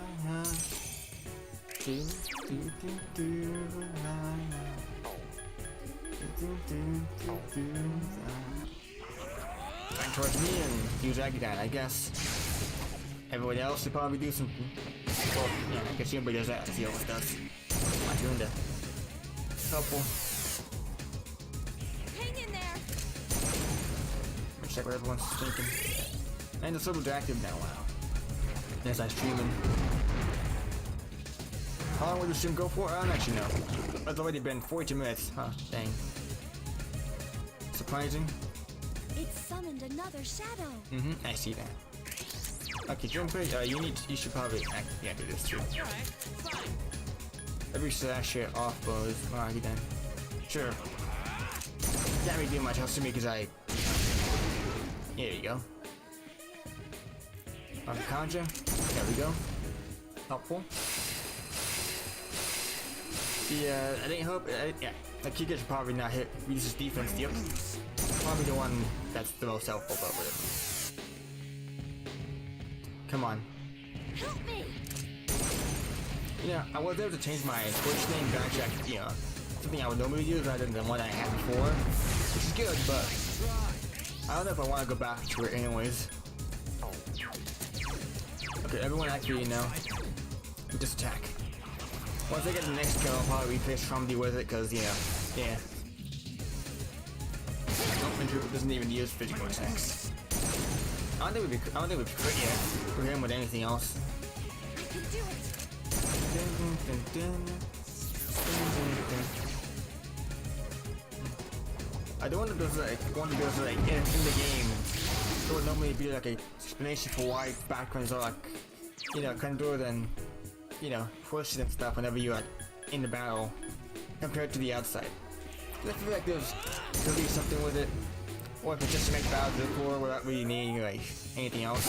Back towards me and use Agadine, I guess. Everybody else should probably do some. Well, yeah, I guess everybody does that as he always does. I'm doing that. Helpful. Hang in there. Let's check what everyone's thinking. And it's sort of active now, wow. As I'm streaming. How long will the stream go for? I don't actually know. It's already been 42 minutes. Huh, dang. Surprising. It summoned another shadow. I see that. Okay, Junpei, you should probably do this too. Every slash hit off bows. Alrighty then. Sure. Can't really do much else to me because I. Here you go. Kanja. There we go. Helpful. Yeah, I didn't hope. Yeah, Akika should probably not hit. Uses defense. Yep. Probably the one that's the most helpful, but whatever. Come on. Help me. Yeah, I was able to change my Twitch name to actually, you know, something I would normally use rather than the one I had before, which is good, but I don't know if I want to go back to it anyways. Okay, everyone actually, you know, just attack. Once I get the next kill, I'll probably replace Trumdy with it, because, you know, yeah. Nope, doesn't even use physical attacks. I don't think we'd be crit yet for him with anything else. I can do it. I don't want to do like in the game. There would normally be like a explanation for why backgrounds are like, you know, kind of doer than, you know, pushes and stuff whenever you're like in the battle compared to the outside. I feel like there's could be something with it, or if it's just to make battles look cooler without really needing like anything else.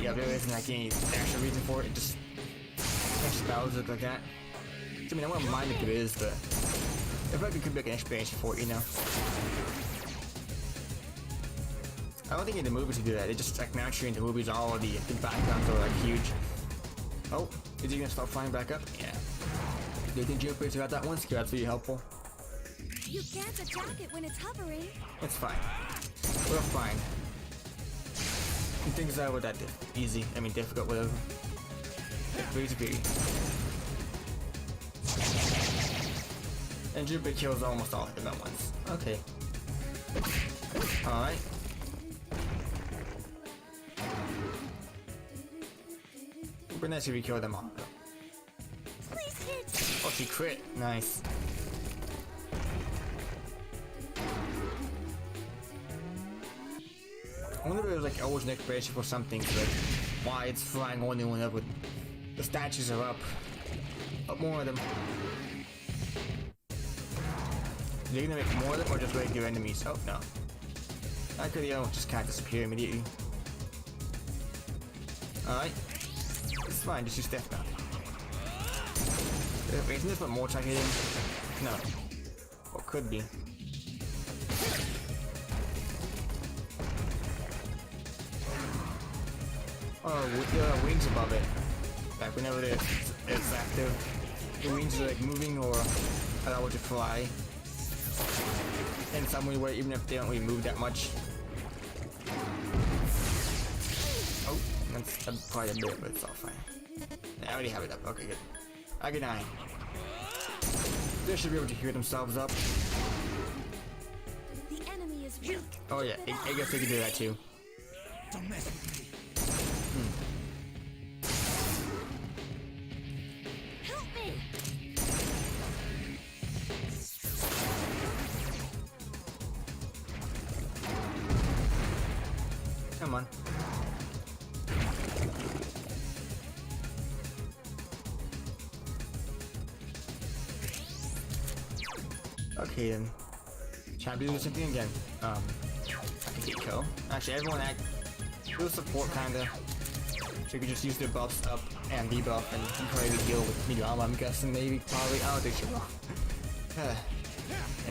Yeah, there isn't like any actual reason for it. It just makes battles look like that. I mean, I wouldn't mind if it is, but I feel like it could be like an explanation for it, you know. I don't think in the movies they do that. They just like naturally in the movies all of the backgrounds are like huge. Oh, is he gonna start flying back up? Yeah. Do you think Junpei's got that one skill? That's really helpful. You can't attack it when it's hovering. It's fine. We're fine. Things that were that easy. I mean, difficult, whatever. Breezy beauty. And Junpei kills almost all of them at once. Okay. Alright. Super nice if we kill them all, though. Please hit. Oh, she crit. Nice. I wonder if it was like always an explanation for something, but why it's flying only whenever the statues are up. Up more of them. Are they gonna make more of them or just regular enemies? Oh no. I could just kind of disappear immediately. Alright. It's fine, just use Death Knot. Wait, isn't this what Mortar hitting? No. Or could be. Oh, with the wings above it. Like whenever it's active, the wings are like moving or allow it to fly. In some way where even if they don't really move that much. Oh, that's quite a bit, but it's all fine. I already have it up. Okay, good. Good 9. They should be able to heal themselves up. The enemy is weak. Oh yeah, I guess they can do that too. Don't mess with me. Help me! Come on. Okay then. Try to do the same thing again. I can get kill. Actually, everyone do support kinda. So you can just use their buffs up and debuff, and you probably heal with medium armor. I'm guessing, maybe, probably. I don't think you will. There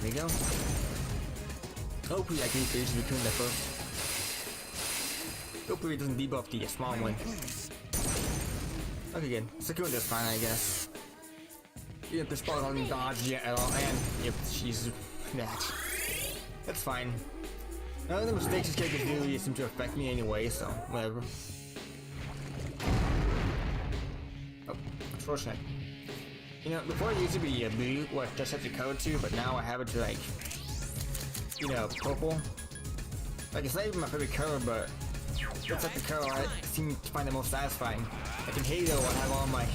we go. Hopefully, I can finish between the first. Hopefully, it doesn't debuff the small one. Okay, good. Securing this fine, I guess. Yep, the spot doesn't dodge yet at all, and yep, she's that. That's fine. None of the mistakes this character do really seem to affect me anyway, so whatever. Oh, unfortunate. You know, before it used to be blue, where I just have to code to, but now I have it to like, you know, purple. Like it's not even my favorite color, but it's like the color I seem to find the most satisfying. Like in Halo, I have all my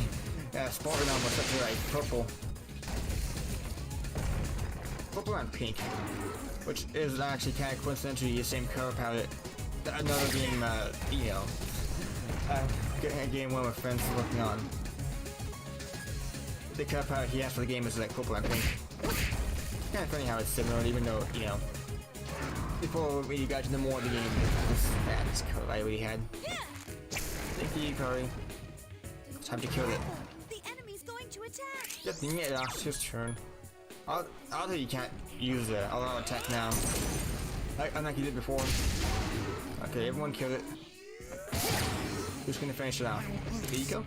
Spartan armor set to like purple. Purple and pink. Which is actually kind of coincidentally the same color palette that another game, you know, getting a game one of my friends working on. The color palette he has for the game is like purple and pink. Kind of funny how it's similar, even though, you know, before we got to the more of the game, this color I already had. Thank you, Curry. Time to kill it. The enemy's going to attack. Yep, you get it off his turn. Although you can't use the auto attack now. Unlike you did before. Okay, everyone kill it. Who's gonna finish it out? The Eco?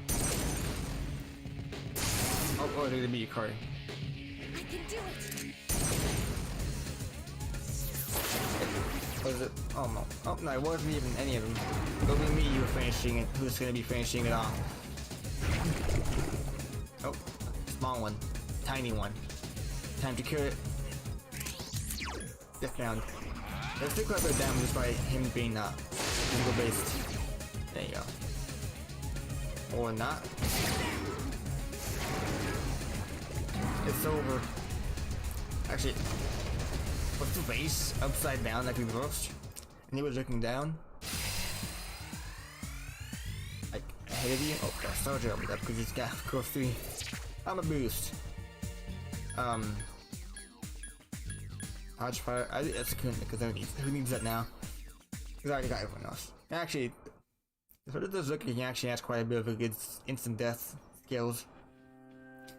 Oh, there's a Bee card. I can do it. Was it? Oh no. Oh no, it wasn't even any of them. It would be me you were finishing it. Who's gonna be finishing it off? Oh, small one. Tiny one. Time to kill it. Death round. Let's do quite a bit of damage by him being single based. There you go. Or not. It's over. Actually, what's the base upside down like reversed? And he was looking down. Like ahead of you. Oh, got a soldier up because he's got course 3. I'm a boost. Hodge fire. That's good because who needs that now? Because I already got everyone else. Actually, so it does look like he actually has quite a bit of a good instant death skills.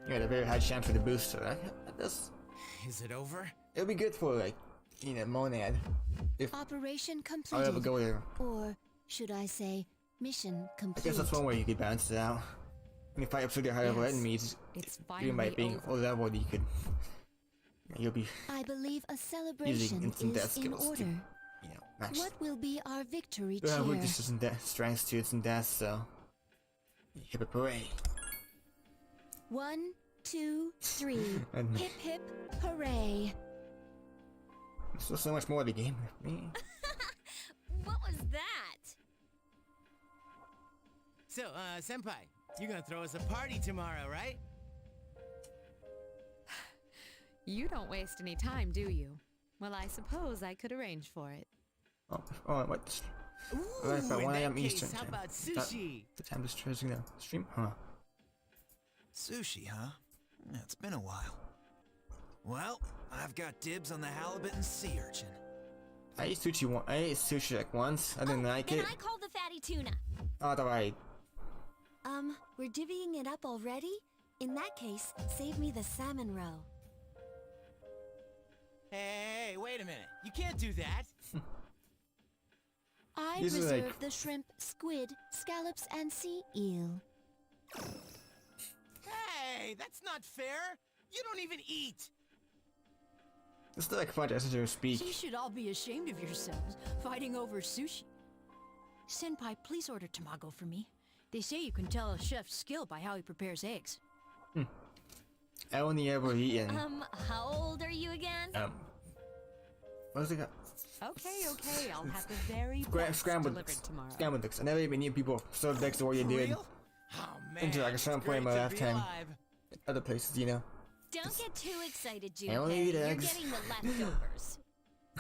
You got a very high chance for the boost, so that does. Is it over? It'll be good for like, you know, Monad. If Operation I'll completed. ever go there. Or should I say, mission I complete? guess that's one way you could balance it out. When you fight up to the higher level Yes, enemies, it's you might be finally over. or level you could. You'll be, I believe a celebration instant death is in skills to- order. you know, max. What will be our victory You have cheer? weaknesses and strengths to instant death, so. Hip hip hooray. 1, 2, 3. And Hip hip hooray. there's still so much more of the game with me. What was that? So, Senpai, you're gonna throw us a party tomorrow, right? You don't waste any time, do you? Well, I suppose I could arrange for it. Oh, what? Ooh, Right, about in 1 that a.m. case, Eastern how time. about Is that sushi? the time to stream the stream? Huh. Sushi, huh? Yeah, it's been a while. Well, I've got dibs on the halibut and sea urchin. I ate sushi like once. I didn't like and it. I call the fatty tuna. Although I We're divvying it up already? In that case, save me the salmon roe. Hey, wait a minute. You can't do that. I These are reserve like- the shrimp, squid, scallops, and sea eel. Hey, that's not fair. You don't even eat. It's like fun to You speak. should all be ashamed of yourselves, fighting over sushi. Senpai, please order tamago for me. They say you can tell a chef's skill by how he prepares eggs. I only ever eaten How old are you again? what's it called? Okay, I'll have the very Scrambled delivered tomorrow. scrambled eggs. I never even knew people served eggs the way you For did real? Oh man. Until I it's started playing great my to last be time. alive. other places, you know. Don't get too excited, I only eat Junpei. You're eggs. getting the leftovers.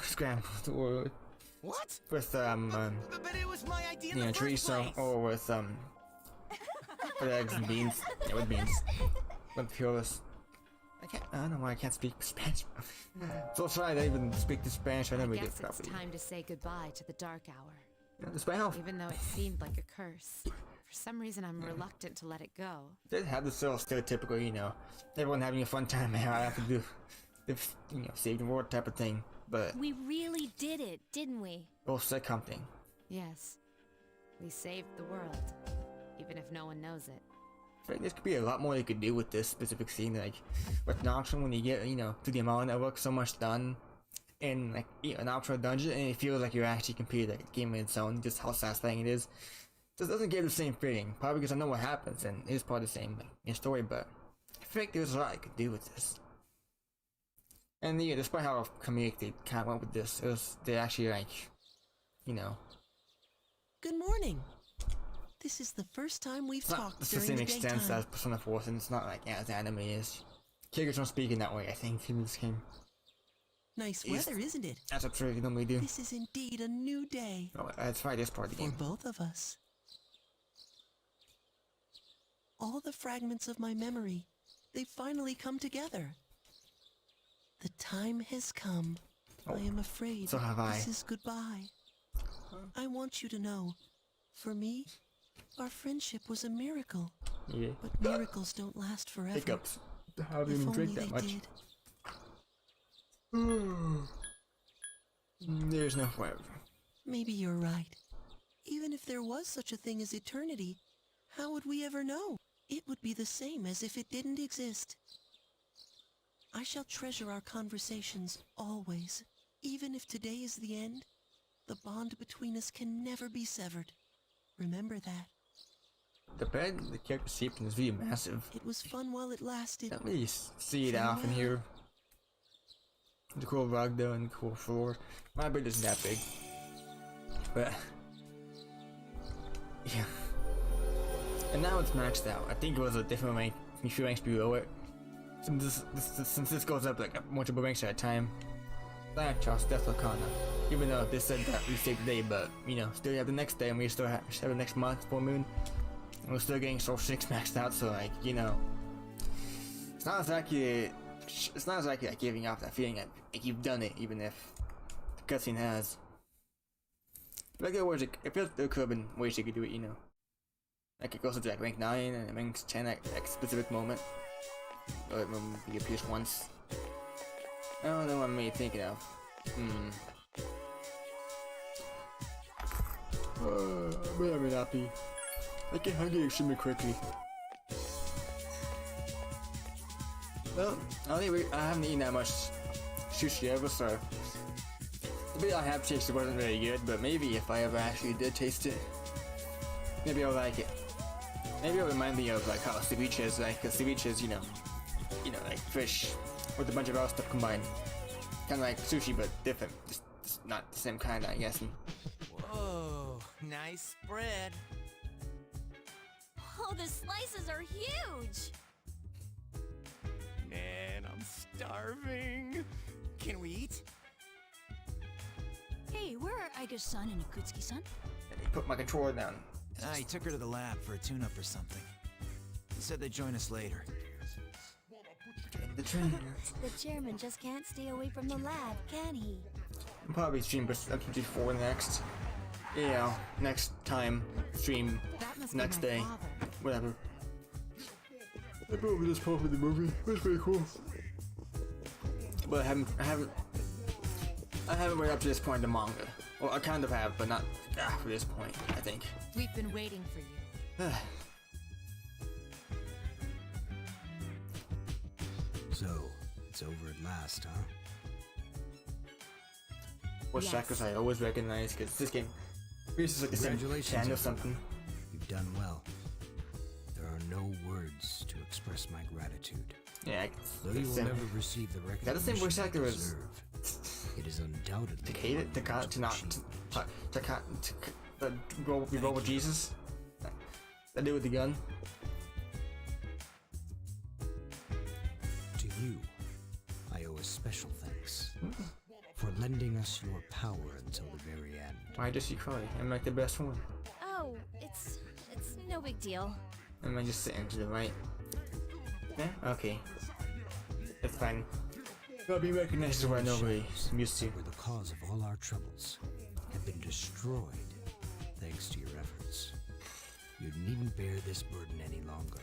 Scrambled or What? with But it was my idea in you know, the first chorizo place. or with eggs and beans. Yeah, with beans. With puris. I don't know why I can't speak Spanish. So sorry I don't even speak the Spanish. I I never did guess it's properly. time to say goodbye to the dark hour. Yeah, the Spanish Even though it seemed like a curse. For some reason, I'm reluctant to let it go. did have the sort of stereotypical, you know, everyone having a fun time. I have to do, if you know, save the world type of thing. But We really did it, didn't we? both sitcom thing. Yes, we saved the world, even if no one knows it. I think there's could be a lot more they could do with this specific scene. Like with Nocturne, when you get, you know, to the Amala Network, so much done in like, you know, an outro dungeon, and it feels like you're actually competing like a game in its own. Just how satisfying it is. Just doesn't give the same feeling. Probably because I know what happens, and it is part of the same like, story. But I feel like there's a lot I could do with this. And yeah, despite how comedic they kind of went with this, they actually like, you know, Good morning. This is the first time we've it's not talked it's the during same the extent daytime. as Persona 4, and it's not like as anime is. Characters don't speak in that way, I think, in this game. Nice He's- weather, isn't it? That's what they normally do. This is indeed a new day Oh, that's right, this part of the for game. both of us. All the fragments of my memory, they finally come together. The time has come. I am afraid Oh, so have I. this is goodbye. I want you to know, for me, our friendship was a miracle. Yeah. But miracles don't last forever. Hiccups. I haven't If even only drink they that much. did. There's no forever. Maybe you're right. Even if there was such a thing as eternity, how would we ever know? It would be the same as if it didn't exist. I shall treasure our conversations always. Even if today is the end, the bond between us can never be severed. Remember that. The bed, the character shaping is really massive. It was fun while it lasted. Don't really see it often here. The cool rug though and the cool floor. My bed isn't that big. But yeah. And now it's maxed out. I think it was a different rank, a few ranks below it. Since this goes up like multiple ranks at a time. Black Charles Death Lacana. Even though they said that we saved the day, but you know, still have the next day and we still have the next month, full moon. And we're still getting Soul 6 maxed out, so like, you know. It's not exactly like giving off that feeling like you've done it, even if the cutscene has. But it feels there could have been ways you could do it, you know. Like it goes up to like rank 9 and rank 10 at like a specific moment. Or it maybe appears once. I don't know what I'm really thinking of. But I'm happy. I get hungry extremely quickly. Well, I haven't eaten that much sushi ever, so the bit I have tasted wasn't very good, but maybe if I ever actually did taste it, maybe I'll like it. Maybe it'll remind me of like how ceviche is like, cause ceviche is, you know, like fish with a bunch of other stuff combined. Kinda like sushi, but different. Just not the same kind, I guess. Whoa, nice spread. Oh, the slices are huge! Man, I'm starving. Can we eat? Hey, where are Aiga-san and Ikutsuki-san? I put my controller down. I took her to the lab for a tune-up or something. He said they'd join us later. The train. The chairman just can't stay away from the lab, can he? I'll probably stream episode 4 next. You know, next time. Stream That must next be my day. father. whatever. I remember this part of the movie. It was pretty cool. But I haven't read up to this point in the manga. Well, I kind of have, but not for this point, I think. We've been waiting for you. So, it's over at last, huh? What Yes. chakras I always recognize, because this game is like the same Congratulations, channel or everyone. something. You've done well. There are no words to express my gratitude. Yeah, Though you will never receive the recognition that the same voice you actor as deserve, it is undoubtedly Takeda, one that to not achieved. to roll with Jesus. That dude with the gun. To you, I owe a special thanks for lending us your power until the very end. Why does she cry? I'm like the best one. Oh, it's no big deal. Am I just sitting to the right? Yeah, okay. That's fine. Not being recognized is what I normally am used to. Were the cause of all our troubles have been destroyed thanks to your efforts. You needn't bear this burden any longer.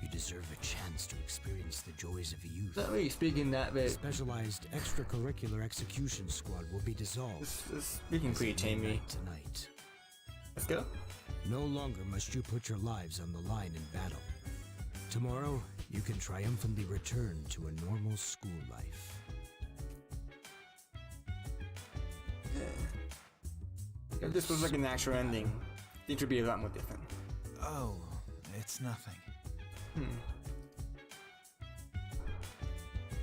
You deserve a chance to experience the joys of youth. Not really speaking that The bit. specialized extracurricular execution squad will be dissolved. It's speaking pretty tamely. Tonight. Let's go. No longer must you put your lives on the line in battle. Tomorrow, you can triumphantly return to a normal school life. If this was like an actual ending, it would be a lot more different. Oh, it's nothing.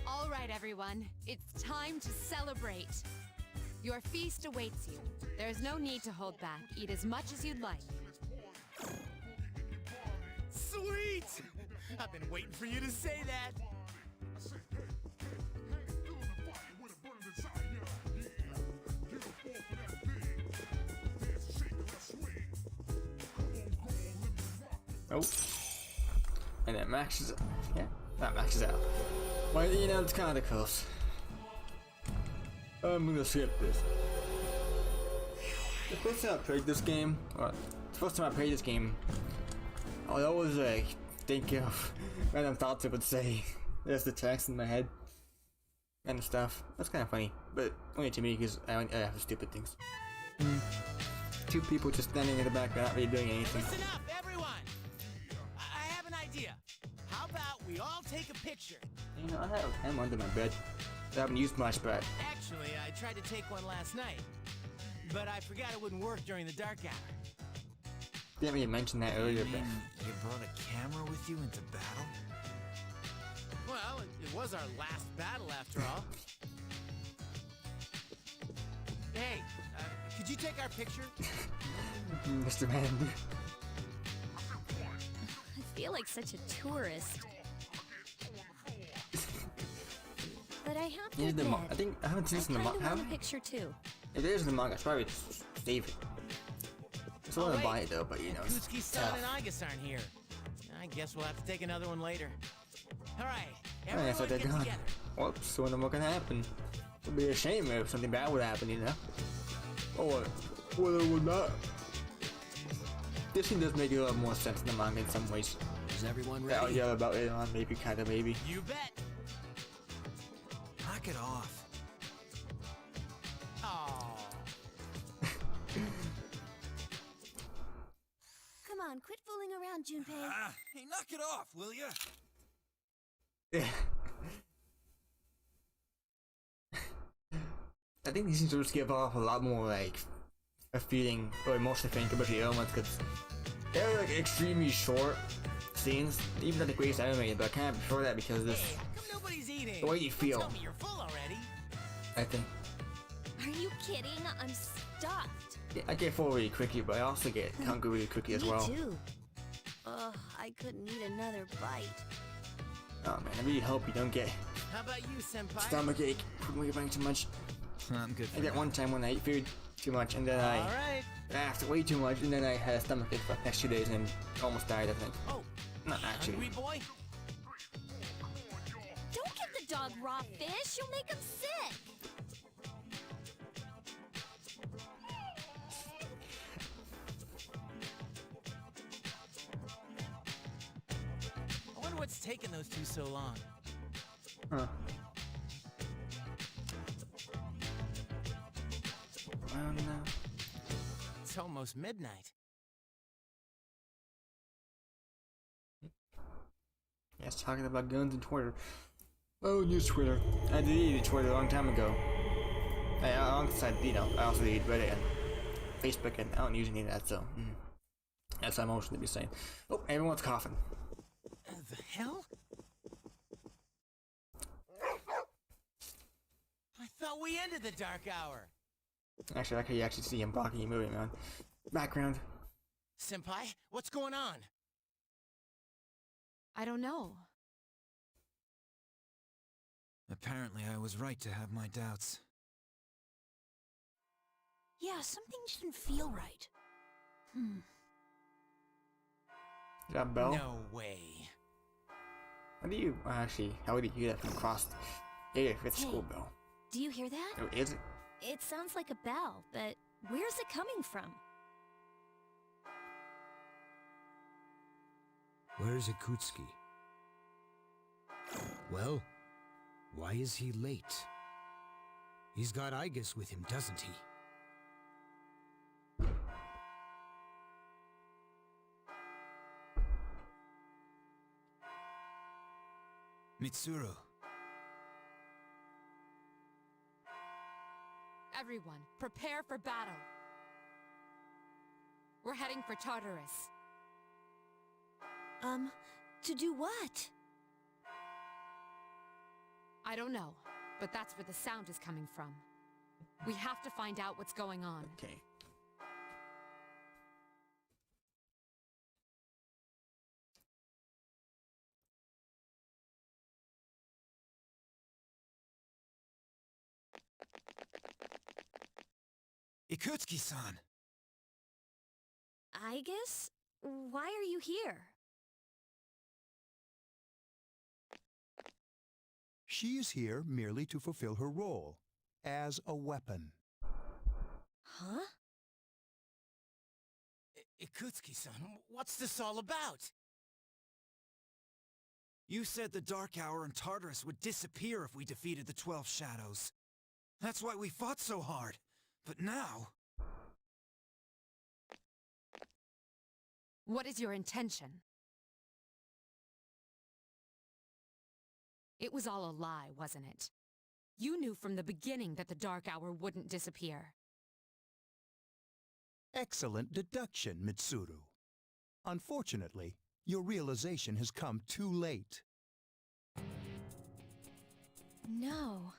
All right, everyone. It's time to celebrate. Your feast awaits you. There's no need to hold back. Eat as much as you'd like. Sweet! I've been waiting for you to say that. Oh. And that maxes out. Yeah, that maxes out. Well, you know, it's kind of close. I'm gonna skip this. The first time I played this game, I always like think of random thoughts I would say. There's the text in my head and stuff. That's kind of funny, but only to me because I have stupid things. Two people just standing in the back, not really doing anything. Listen up, everyone! I have an idea. How about we all take a picture? You know, I have a pen under my bed. I haven't used much, but Actually, I tried to take one last night, but I forgot it wouldn't work during the dark hour. didn't really mention that earlier. You But mean you brought a camera with you into battle? Well, it was our last battle after all. Hey, could you take our picture? Mr. Mandy. I feel like such a tourist. But I have to Here's the admit, I think I haven't seen I this in the kinda manga. want a picture too. If there's in the manga, I probably just save it. I still want to buy it though, but you know, it's Kutsuki-san tough. and Aigis aren't here. I guess we'll have to take another one later. All right, I everyone thought they're get gone. together. Whoops, so wonder what can happen. It'd be a shame if something bad would happen, you know? Or whether it would not. This scene does make a lot more sense in the manga in some ways. Is everyone I'll ready? yell about it on maybe, kinda maybe. You bet. Knock it off. Aww. Come on, quit fooling around, Junpei. Hey, knock it off, will ya? Yeah. I think these scenes give off a lot more like a feeling or emotional thing about the elements because they're like extremely short scenes, even at the greatest animated, but I can't prefer that because of this. Hey, how come nobody's eating? The way you feel. Tell me you're full already. I think. Are you kidding? I'm stuffed. Yeah, I get full really quickly, but I also get hungry really quickly as Me well. too. Ugh, I couldn't eat another bite. Oh man, I really hope you don't get How about you, senpai? stomach ache when you're eating too much. I'm good for I get now. one time when I eat food too much, and then All I right. after way too much, and then I had a stomach ache for the next 2 days and almost died. I think. Oh, Not actually. hungry boy. Don't give the dog raw fish. You'll make him sick. what's taking those two so long. Huh. Well, no. It's almost midnight. Yes, talking about guns and Twitter. Oh, use Twitter. I deleted Twitter a long time ago. Alongside, I also deleted Reddit and Facebook, and I don't use any of that, so that's what I'm emotionally be saying. Oh, everyone's coughing. The hell? I thought we ended the dark hour. Actually, I like how you actually see him blocking you moving, man. Background. Senpai, what's going on? I don't know. Apparently I was right to have my doubts. Yeah, something didn't feel right. Is that Bell? No way. How do you how would you hear that from across the area if it's Hey. school bell? Do you hear that? Oh, is it? It sounds like a bell, but where's it coming from? Where's Ikutsuki? Well, why is he late? He's got Aigis with him, doesn't he? Mitsuru, Everyone, prepare for battle. We're heading for Tartarus. To do what? I don't know, but that's where the sound is coming from. We have to find out what's going on. Okay. Ikutsuki-san! I guess? Why are you here? She is here merely to fulfill her role as a weapon. Huh? Ikutsuki-san, what's this all about? You said the Dark Hour and Tartarus would disappear if we defeated the 12 Shadows. That's why we fought so hard. But now... What is your intention? It was all a lie, wasn't it? You knew from the beginning that the Dark Hour wouldn't disappear. Excellent deduction, Mitsuru. Unfortunately, your realization has come too late. No.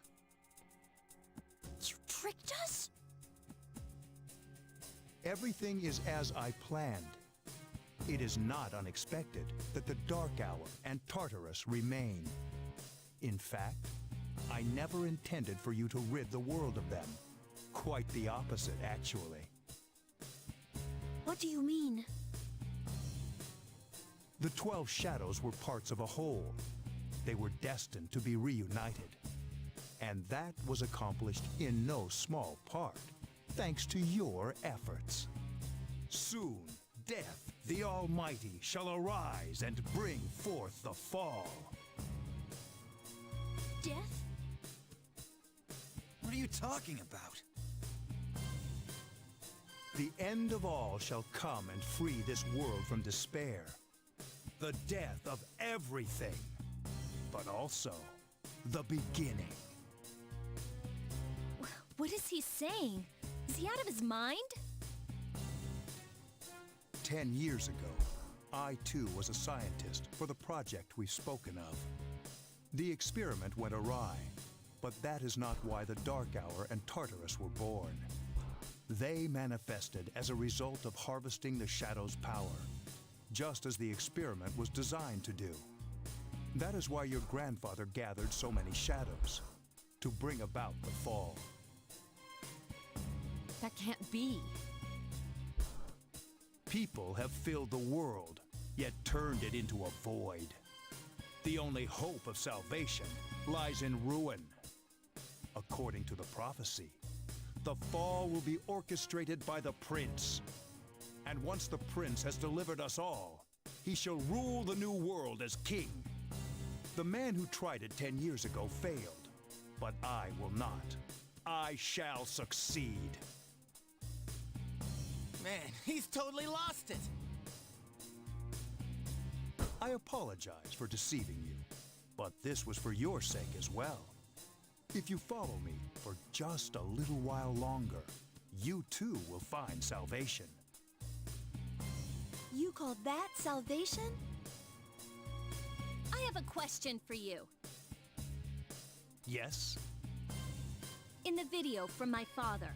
You tricked us? Everything is as I planned. It is not unexpected that the Dark Hour and Tartarus remain. In fact, I never intended for you to rid the world of them. Quite the opposite, actually. What do you mean? The 12 Shadows were parts of a whole. They were destined to be reunited. And that was accomplished in no small part, thanks to your efforts. Soon, Death, the Almighty, shall arise and bring forth the fall. Death? What are you talking about? The end of all shall come and free this world from despair. The death of everything, but also the beginning. What is he saying? Is he out of his mind? 10 years ago, I too was a scientist for the project we've spoken of. The experiment went awry, but that is not why the Dark Hour and Tartarus were born. They manifested as a result of harvesting the Shadow's power, just as the experiment was designed to do. That is why your grandfather gathered so many Shadows, to bring about the fall. That can't be. People have filled the world, yet turned it into a void. The only hope of salvation lies in ruin. According to the prophecy, the fall will be orchestrated by the Prince. And once the Prince has delivered us all, he shall rule the new world as king The man who tried it 10 years ago failed, but I will not. I shall succeed. Man, he's totally lost it. I apologize for deceiving you, but this was for your sake as well. If you follow me for just a little while longer, you too will find salvation. You call that salvation? I have a question for you. Yes? In the video from my father,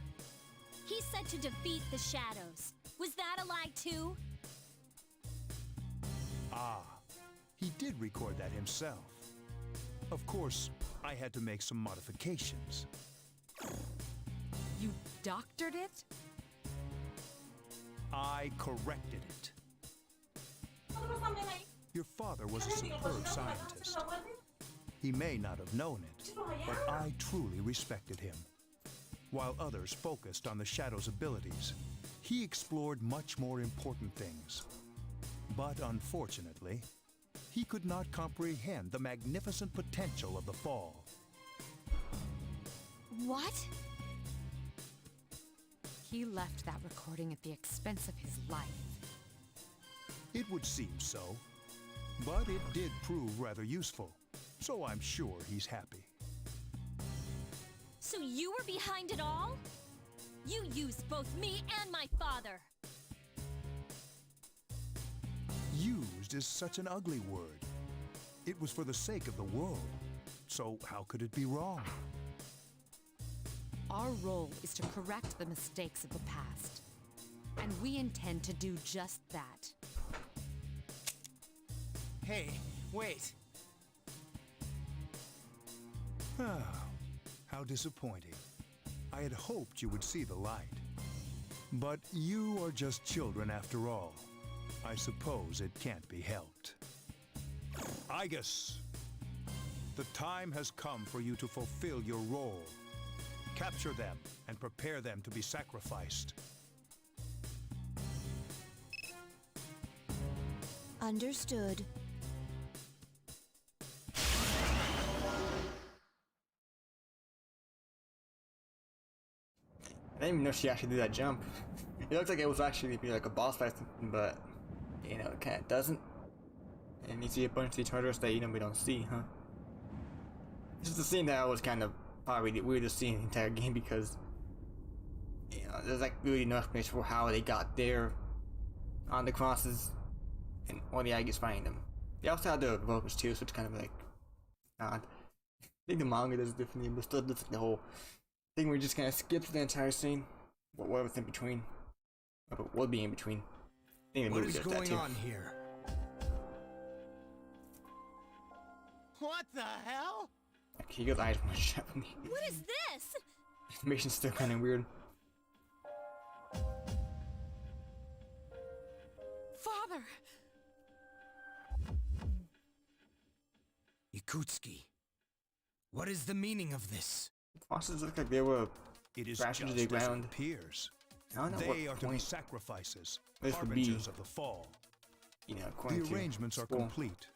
he said to defeat the shadows. Was that a lie too? Ah, he did record that himself. Of course, I had to make some modifications. You doctored it? I corrected it. Your father was a superb scientist. He may not have known it, but I truly respected him. While others focused on the Shadow's abilities, he explored much more important things. But unfortunately, he could not comprehend the magnificent potential of the Fall. What? He left that recording at the expense of his life. It would seem so, but it did prove rather useful, so I'm sure he's happy. So you were behind it all? You used both me and my father. Used is such an ugly word. It was for the sake of the world, so how could it be wrong? Our role is to correct the mistakes of the past. And we intend to do just that. Hey, wait. How disappointing. I had hoped you would see the light. But you are just children after all. I suppose it can't be helped. Igus! The time has come for you to fulfill your role. Capture them and prepare them to be sacrificed. Understood. I didn't even know she actually did that jump. It looks like it was actually be like a boss fight, but you know, it kind of doesn't. And you see a bunch of these Tartarus that we don't see, huh? This is the scene that was kind of probably the weirdest scene in the entire game because you know there's like really no explanation for how they got there on the crosses, and only I guess finding them. They also had the rovers too, so it's kind of like odd. I think the manga does it differently, but still, the whole thing where you just kind of skips the entire scene, whatever's in between, what would be in between. I think the What movie is does that going too. on here? What the hell? Like, he goes eyes on shut with me. What is this? Animation's still kind of weird. Father! Yakutsuki, what is the meaning of this? Crosses look like they were It is crashed just into the as it ground. appears. I don't know They are what to be point, sacrifices, This would be- harbingers of the fall. you know, according The to arrangements are school. complete.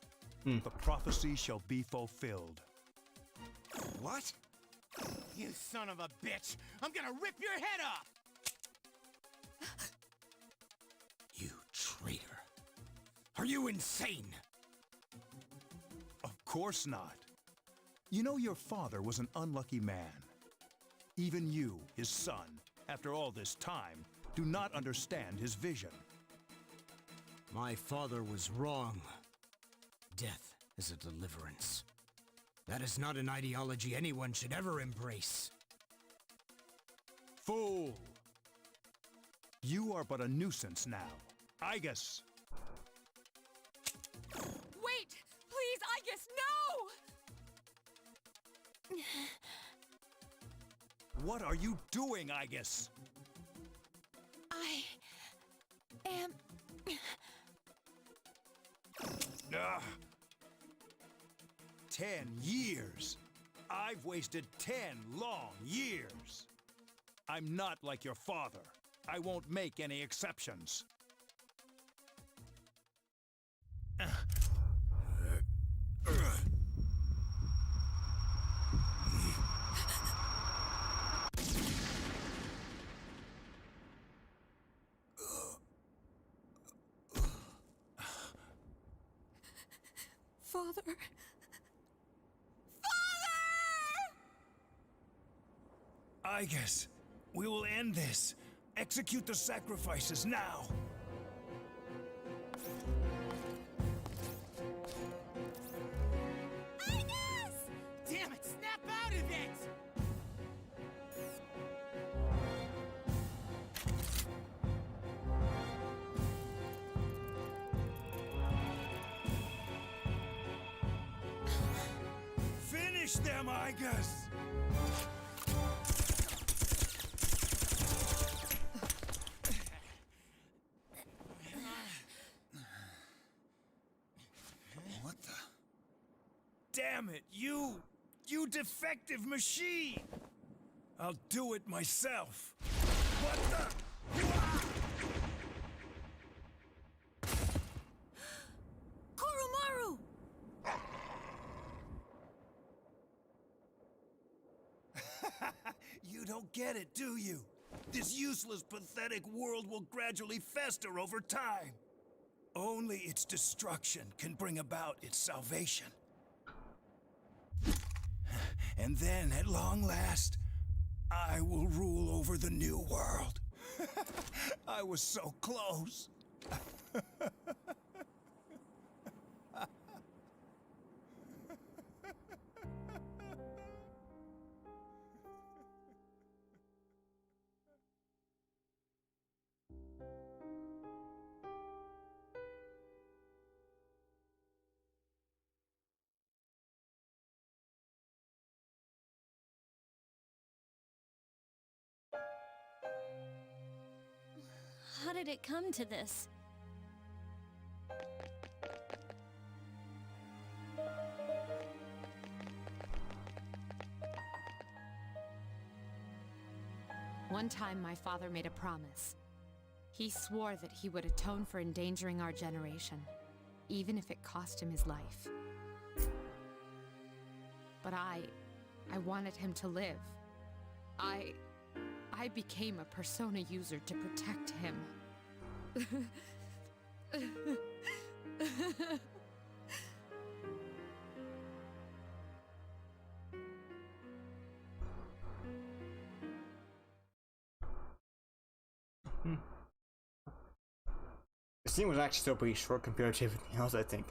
Hmm. The prophecy shall be fulfilled. What? You son of a bitch! I'm gonna rip your head off! You traitor. Are you insane? Of course not. You know your father was an unlucky man. Even you, his son, after all this time, do not understand his vision. My father was wrong. Death is a deliverance. That is not an ideology anyone should ever embrace. Fool! You are but a nuisance now. Igus! Wait! Please, Igus, no! What are you doing, Igus? I am... Ugh. 10 years. I've wasted 10 long years. I'm not like your father. I won't make any exceptions. Father. I guess we will end this. Execute the sacrifices now. Damn it, snap out of it! Finish them, Igus! What the? Damn it, you defective machine! I'll do it myself. What the? Kurumaru! You don't get it, do you? This useless, pathetic world will gradually fester over time. Only its destruction can bring about its salvation. And then, at long last, I will rule over the new world. I was so close. How did it come to this? One time, my father made a promise. He swore that he would atone for endangering our generation, even if it cost him his life. But I wanted him to live. I became a Persona user to protect him. The scene was actually still pretty short compared to everything else, I think.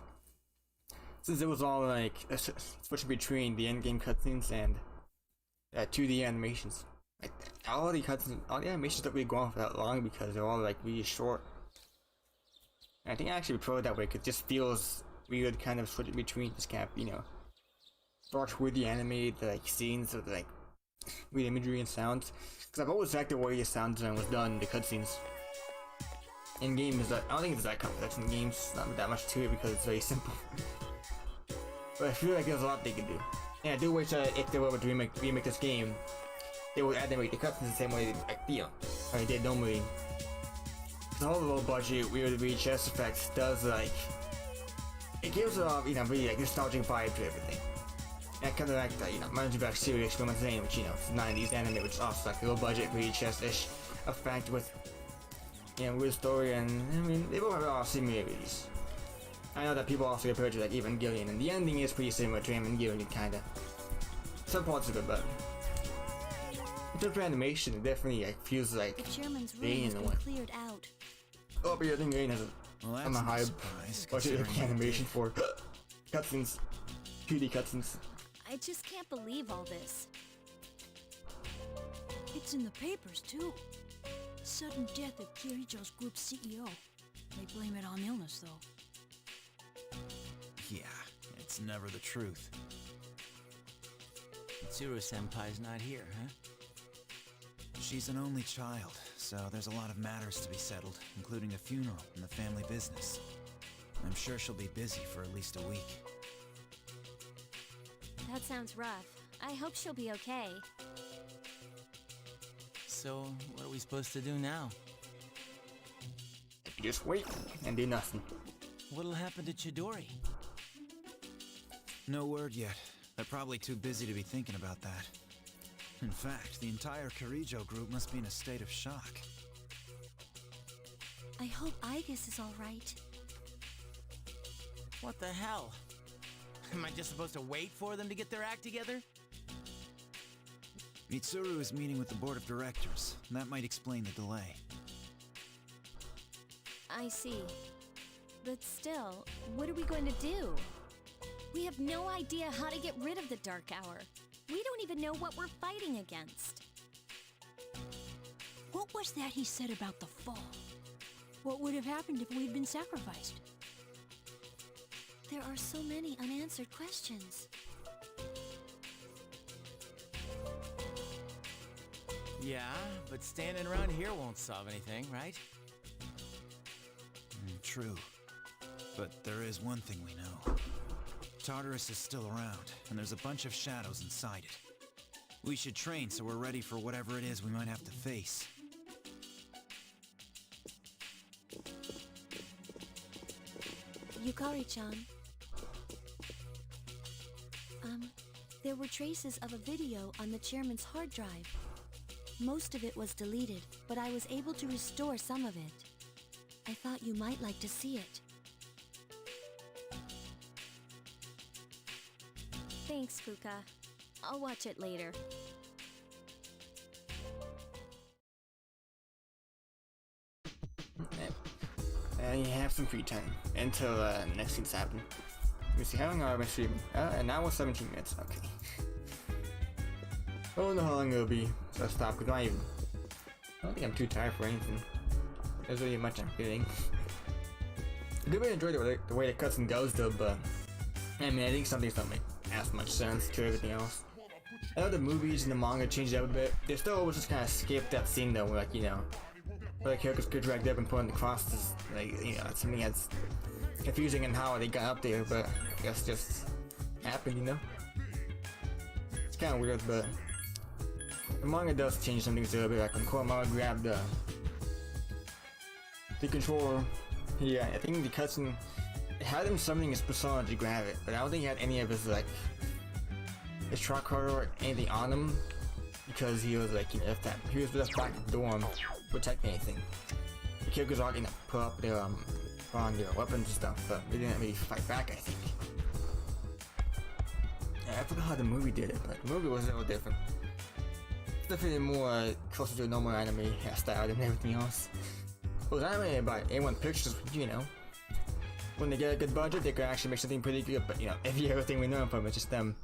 Since it was all like switching between the endgame cutscenes and 2D animations. Like, all the animations don't really go on for that long because they're all like really short. And I think I actually prefer it that way because it just feels weird kind of switching between this kind of, you know, dark with the animated like scenes with like weird imagery and sounds. Because I've always liked the way the sound design was done in the cutscenes. In game is that I don't think it's that complex in games, not that much to it because it's very simple. But I feel like there's a lot they can do. And I do wish that if they were to remake this game, they would animate the cutscenes the same way like they did normally. The whole low budget weird VHS effects does like it gives a really like nostalgic vibe to everything. And kind of like that, reminds me of like Serious Women's Name, which it's 90s anime, which is also like a low budget VHS-ish effect with weird story, and I mean they both have a lot of similarities. I know that people also compare it to like Evangelion, and the ending is pretty similar to Evangelion kinda. Some parts of it, but in terms of animation, it definitely like feels like The chairman's room Alien has in a been way. cleared out. Oh, but yeah, I think Alien has a high budget animation for cutscenes, 2D cutscenes. I just can't believe all this. It's in the papers, too. Sudden death of Kirijo's group CEO. They blame it on illness, though. Yeah, it's never the truth. Mitsuru-senpai's not here, huh? She's an only child, so there's a lot of matters to be settled, including a funeral and the family business. I'm sure she'll be busy for at least a week. That sounds rough. I hope she'll be okay. So, what are we supposed to do now? Just wait and do nothing. What'll happen to Chidori? No word yet. They're probably too busy to be thinking about that. In fact, the entire Kirijo group must be in a state of shock. I hope Igus is alright. What the hell? Am I just supposed to wait for them to get their act together? Mitsuru is meeting with the board of directors, and that might explain the delay. I see. But still, what are we going to do? We have no idea how to get rid of the Dark Hour. We don't even know what we're fighting against. What was that he said about the fall? What would have happened if we'd been sacrificed? There are so many unanswered questions. Yeah, but standing around here won't solve anything, right? True. But there is one thing we know. Tartarus is still around, and there's a bunch of shadows inside it. We should train so we're ready for whatever it is we might have to face. Yukari-chan. There were traces of a video on the chairman's hard drive. Most of it was deleted, but I was able to restore some of it. I thought you might like to see it. Thanks, Fuka. I'll watch it later. And you have some free time until next things happen. Let me see, how long have I been streaming? An hour 17 minutes, okay. I don't know how long it'll be, so I'll stop, because I don't think I'm too tired for anything. There's really much I'm feeling. I do really enjoy the way the cutscene goes though, but I mean, I think some things don't make as much sense to everything else. I know the movies and the manga changed up a bit. They still always just kind of skip that scene though, where like, you know, where the characters get dragged up and put on the crosses. Like, you know, it's something that's confusing in how they got up there, but I guess just happened, you know? It's kind of weird, but the manga does change some things a little bit. Like when Koromaru grabbed the controller, yeah, I think the cutscene, it had him summoning his persona to grab it, but I don't think he had any of his, like, his track card or anything on him, because he was like, you know, if that, he was just back at the dorm, protecting anything. The characters aren't gonna put up their, on their weapons and stuff, but they didn't really fight back, I think. Yeah, I forgot how the movie did it, but the movie was a little different. It's definitely more closer to a normal anime style than everything else. It was animated by A1 Pictures, you know. When they get a good budget, they can actually make something pretty good, but you know, everything we know from it, just them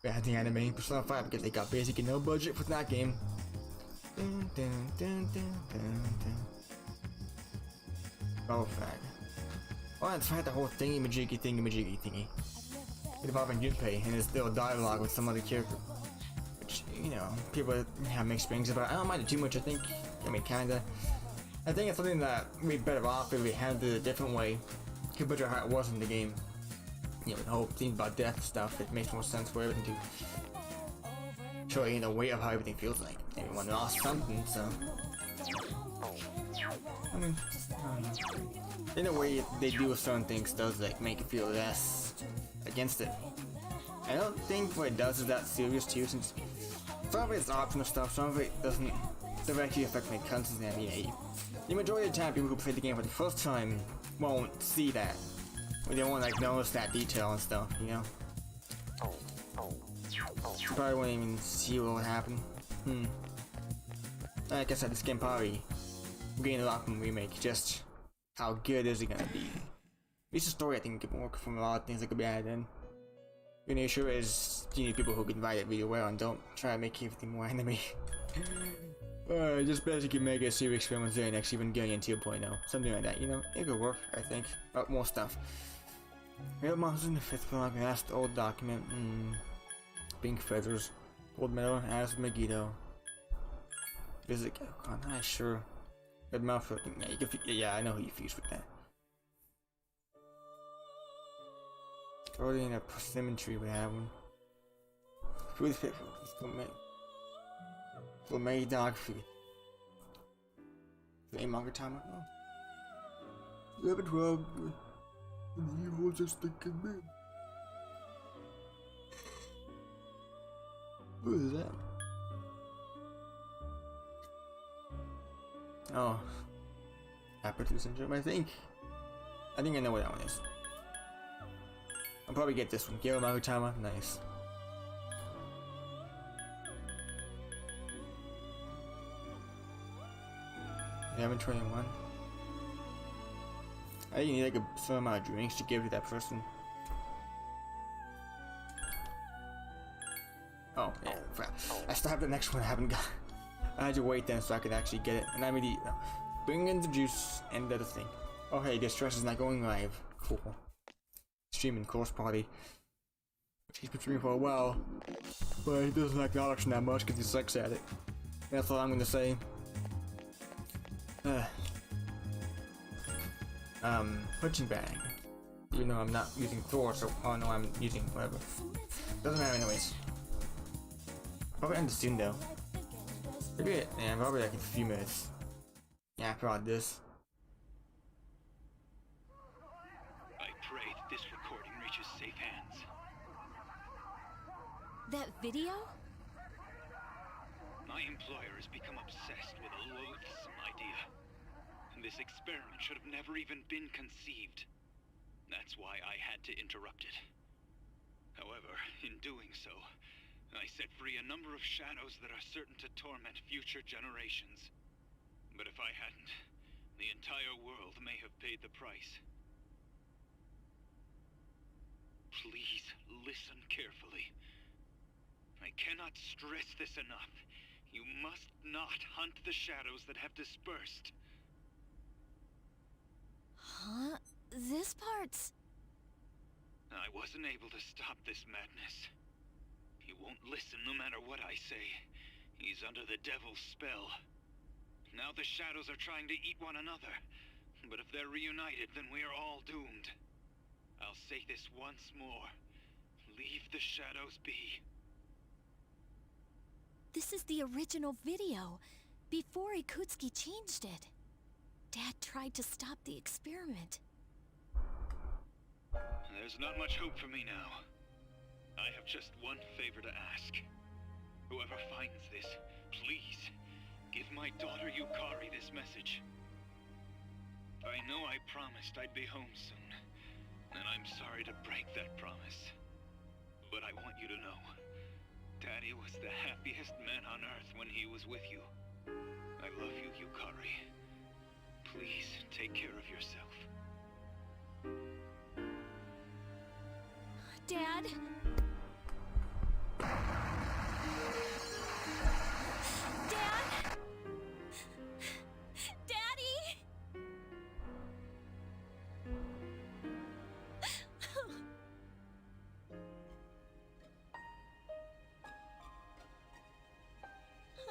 adding anime Persona 5 because they got basically no budget for that game. Dun, dun, dun, dun, dun, dun. Oh, fag. Oh, that's right, the whole thingy. Involving Junpei and his little dialogue with some other character. Which, you know, people have mixed feelings about. I don't mind it too much, I think. I mean, kinda. I think it's something that we'd be better off if we handled it a different way. Compared to how it was in the game. You know, the whole thing about death and stuff, it makes more sense for everything to show you the weight of how everything feels like. Everyone lost something, so. I mean, in a way, they do certain things does like make you feel less against it. I don't think what it does is that serious too, since some of it's optional stuff, some of it doesn't directly affect my content. I mean, the majority of the time, people who play the game for the first time won't see that. They won't like notice that detail and stuff, you know? You probably won't even see what will happen. Like I said, this game probably gained a lot from the remake, just how good is it gonna be? At least the story I think can work from a lot of things that could be added in. The issue is you need people who can write it really well and don't try to make everything more anime. Just basically make a series experiments there next even going into 2.0. Something like that, you know? It could work, I think. But more stuff. Real monsters in the 5th log, last old document. Pink feathers. Gold medal, as Megiddo. Visit Gakon, ah, sure. Good mouth looking. Yeah, you can yeah, I know who you fuse with that. Already in a symmetry we have one. Food fit for May dog food. The manga time. 11, 12. The evil just thinking me. Who is that? Oh, Apathy Syndrome. I think I know what that one is. I'll probably get this one. Gyo Magutama, nice. Yeah, I'm in 21. I think you need like a certain amount of drinks to give to that person. Oh, yeah, crap. I still have the next one I haven't got. I had to wait then so I could actually get it. And I'm gonna bring in the juice and the other thing. Oh hey, Distress is not going live. Cool. Streaming course party. He's been streaming for a while, but he doesn't acknowledge that much because he sucks at it. That's all I'm gonna say. Punching bag. Even though I'm not using Thor, so oh no, I'm using whatever. Doesn't matter anyways. Probably end soon though. Maybe yeah, probably like in a few minutes. Yeah, probably this. I pray that this recording reaches safe hands. That video? My employer has become obsessed with a loathsome idea. And this experiment should have never even been conceived. That's why I had to interrupt it. However, in doing so, I set free a number of shadows that are certain to torment future generations. But if I hadn't, the entire world may have paid the price. Please listen carefully. I cannot stress this enough. You must not hunt the shadows that have dispersed. Huh? This part's... I wasn't able to stop this madness. He won't listen no matter what I say. He's under the devil's spell. Now the shadows are trying to eat one another. But if they're reunited, then we are all doomed. I'll say this once more. Leave the shadows be. This is the original video, before Ikutsuki changed it. Dad tried to stop the experiment. There's not much hope for me now. I have just one favor to ask. Whoever finds this, please, give my daughter Yukari this message. I know I promised I'd be home soon, and I'm sorry to break that promise. But I want you to know, Daddy was the happiest man on Earth when he was with you. I love you, Yukari. Please take care of yourself. Dad? Dad? Daddy?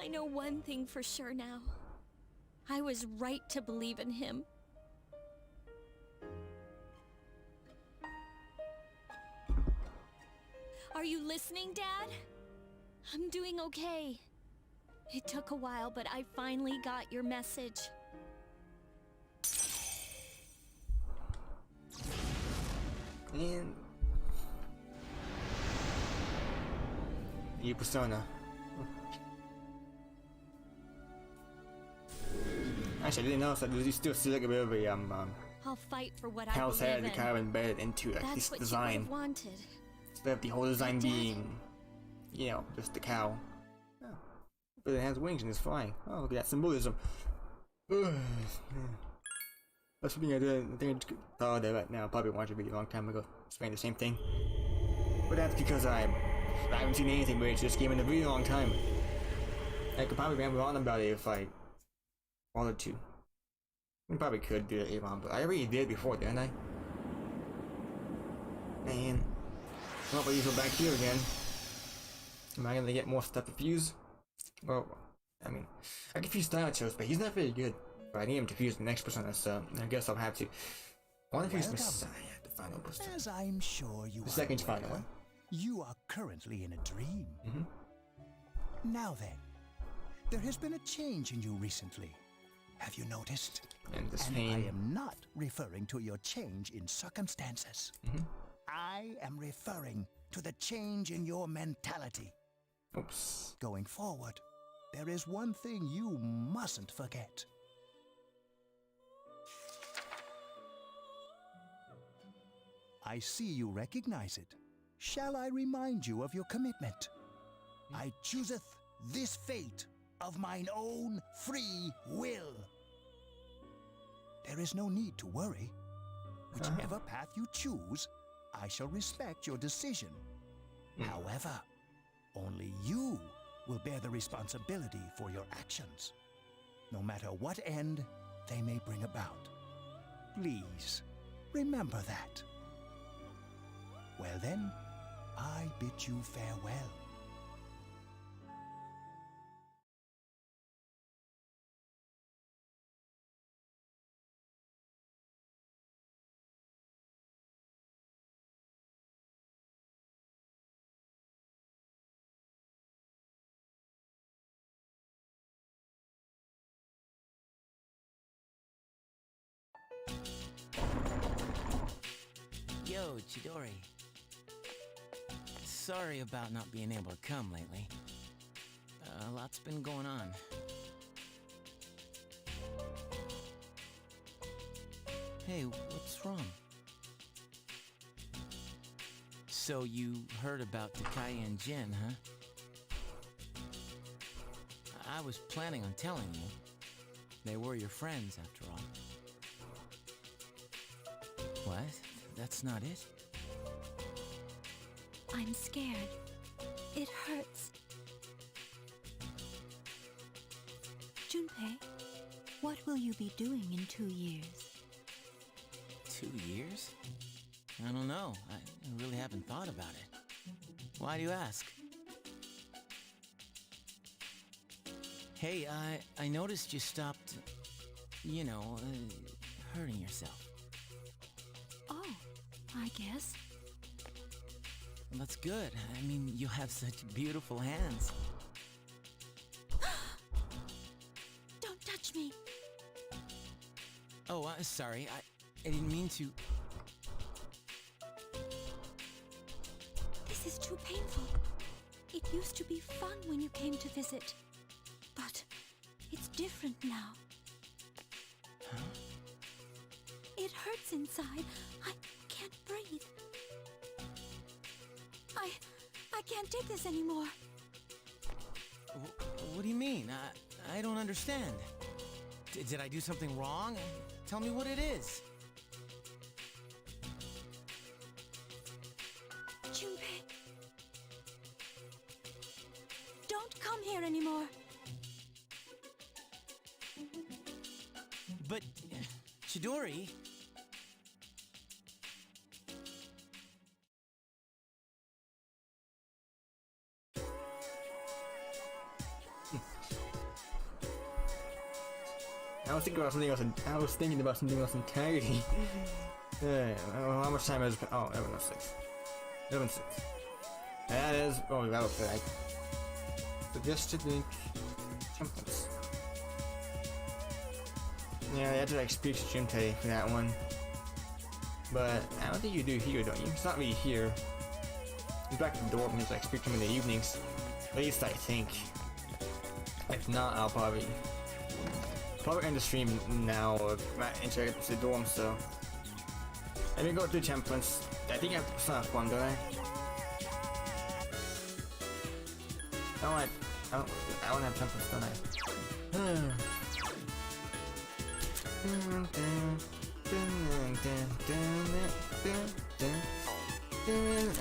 I know one thing for sure now. I was right to believe in him. Are you listening, Dad? I'm doing okay. It took a while, but I finally got your message. And new persona. Actually, I didn't know, so you still see like a bit of a I'll fight for what I Cal's believe head in. kind of embedded into like That's this what design. you would have wanted. Instead of the whole design being, you know, just the cow. Oh. But it has wings and it's flying. Oh, look at that symbolism. That's something I did. I think I just thought of that right now. I probably watched a video a long time ago saying the same thing. But that's because I haven't seen anything but it's just came in a really long time. I could probably ramble on about it if I wanted to. I probably could do it later on, but I already did before, didn't I? Man. Well, but go back here again. Am I gonna get more stuff to fuse? Well, I mean, I can fuse Thanatos, but he's not very good. But I need him to fuse the next persona, so I guess I'll have to. I want to fuse Messiah, the final persona. As I'm sure you The are second aware, final one. You are currently in a dream. Mm-hmm. Now then, there has been a change in you recently. Have you noticed? And this I pain. am not referring to your change in circumstances. Mm-hmm. I am referring to the change in your mentality. Oops. Going forward, there is one thing you mustn't forget. I see you recognize it. Shall I remind you of your commitment? I chooseth this fate of mine own free will. There is no need to worry. Whichever path you choose, I shall respect your decision. However, only you will bear the responsibility for your actions, no matter what end they may bring about. Please, remember that. Well then, I bid you farewell. Yo, Chidori. Sorry about not being able to come lately. A lot's been going on. Hey, what's wrong? So you heard about Takai and Jin, huh? I was planning on telling you. They were your friends, after all. What? That's not it? I'm scared. It hurts. Junpei, what will you be doing in 2 years? 2 years? I don't know. I really haven't thought about it. Why do you ask? Hey, I noticed you stopped, hurting yourself. Oh, I guess. That's good. I mean, you have such beautiful hands. Don't touch me. Oh, sorry. I didn't mean to. This is too painful. It used to be fun when you came to visit. But it's different now. Huh? It hurts inside. I can't breathe. I can't take this anymore. What do you mean? I don't understand. Did I do something wrong? Tell me what it is. Junpei. Don't come here anymore. But, Chidori... I was thinking about something else entirely. How much time has it been? Oh, 11:06. 11:06. That is. Oh, we got a flag. Suggested link. Templates. Yeah, you have to like speak to Junpei for that one. But I don't think you do here, don't you? It's not really here. He's back at the door when he's like speak to him in the evenings. At least I think. If not, I'll probably end the stream now or enter the dorm, so let me go through templates. I think I have some fun, don't I? I don't have templates, don't I?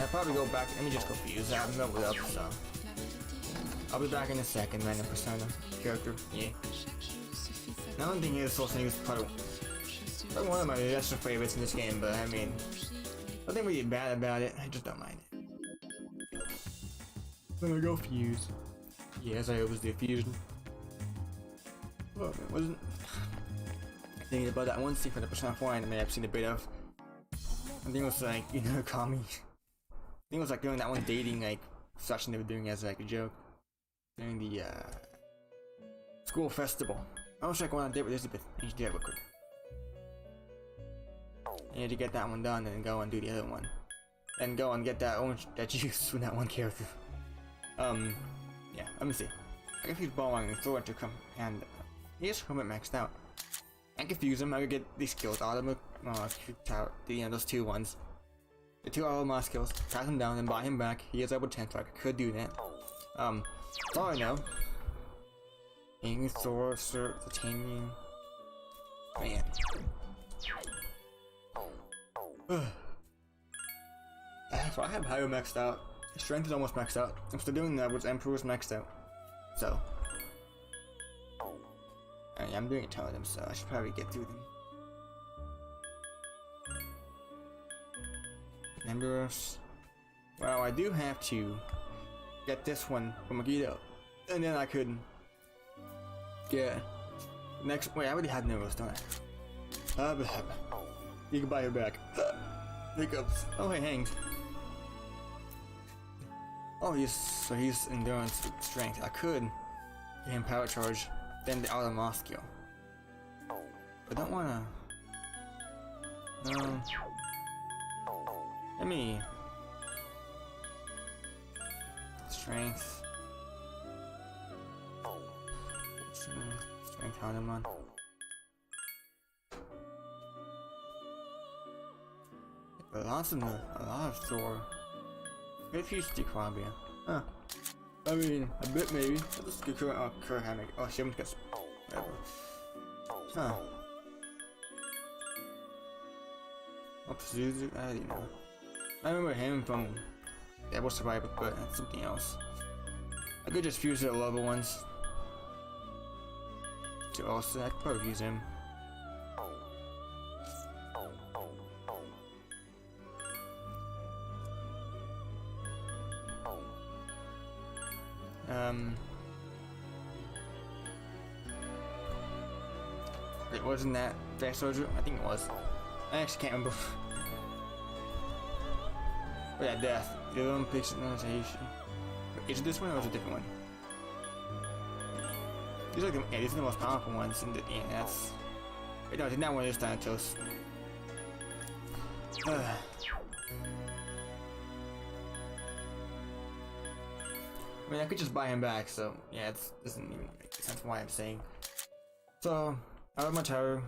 I'll probably go back. Let me just go fuse. I haven't leveled up, so I'll be back in a second. Random persona character. Yeah. Another thing is Soul Sneak is probably one of my lesser favorites in this game, but I mean, nothing really bad about it. I just don't mind it. I'm gonna go fuse. Yes, I always do fusion. Oh, it wasn't thinking about that one scene for the Persona 4 anime I've seen a bit of. I think it was like, Kami. I think it was like doing that one dating like session they were doing as like a joke during the school festival. I was like going on a date with Elizabeth. I need to do that real quick. I need to get that one done and go and do the other one. Then go and get that juice from that one character. Yeah, let me see. I can use Ballwang and throw it to come and here's Hermit maxed out. I can fuse him, I could get these skills out of him, those two ones. the 2 Alamo skills, pat him down, and buy him back. He is level 10, so I could do that. That's all I know. King, Thor, Sir, Titanium. Man. So I have Pyro maxed out. His strength is almost maxed out. I'm still doing that with Emperor's maxed out. So. I'm doing a ton of them, so I should probably get through them. Emperor's. Well, I do have to get this one from Megiddo. And then I could get next. Wait, I already had Neros, don't I? You can buy her back. Hiccups. Oh, hey, Hangs. Oh, he's endurance with strength. I could get him power charge, then the Automoth skill. But I don't wanna. No. Let me. Strength. Strength Hanuman. A lot of Thor. Maybe he's Decrabia. Huh. I mean, a bit maybe. Let's get Kurt Hammock. Oh, she haven't got. Whatever. Huh. Oh, Suzu? I don't know. I remember him from Devil Survivor, but that's something else. I could just fuse the level ones. To also, I could probably use him. Wait, wasn't that Fast Soldier? I think it was. I actually can't remember. Oh yeah, Death. The other one picks pronunciation. Is it this one or is it a different one? These are these are the most powerful ones, and yeah, that's. Wait, no, I did not want this Thanatos. I mean, I could just buy him back, so yeah, it doesn't even make sense why I'm saying. So, I have my tower.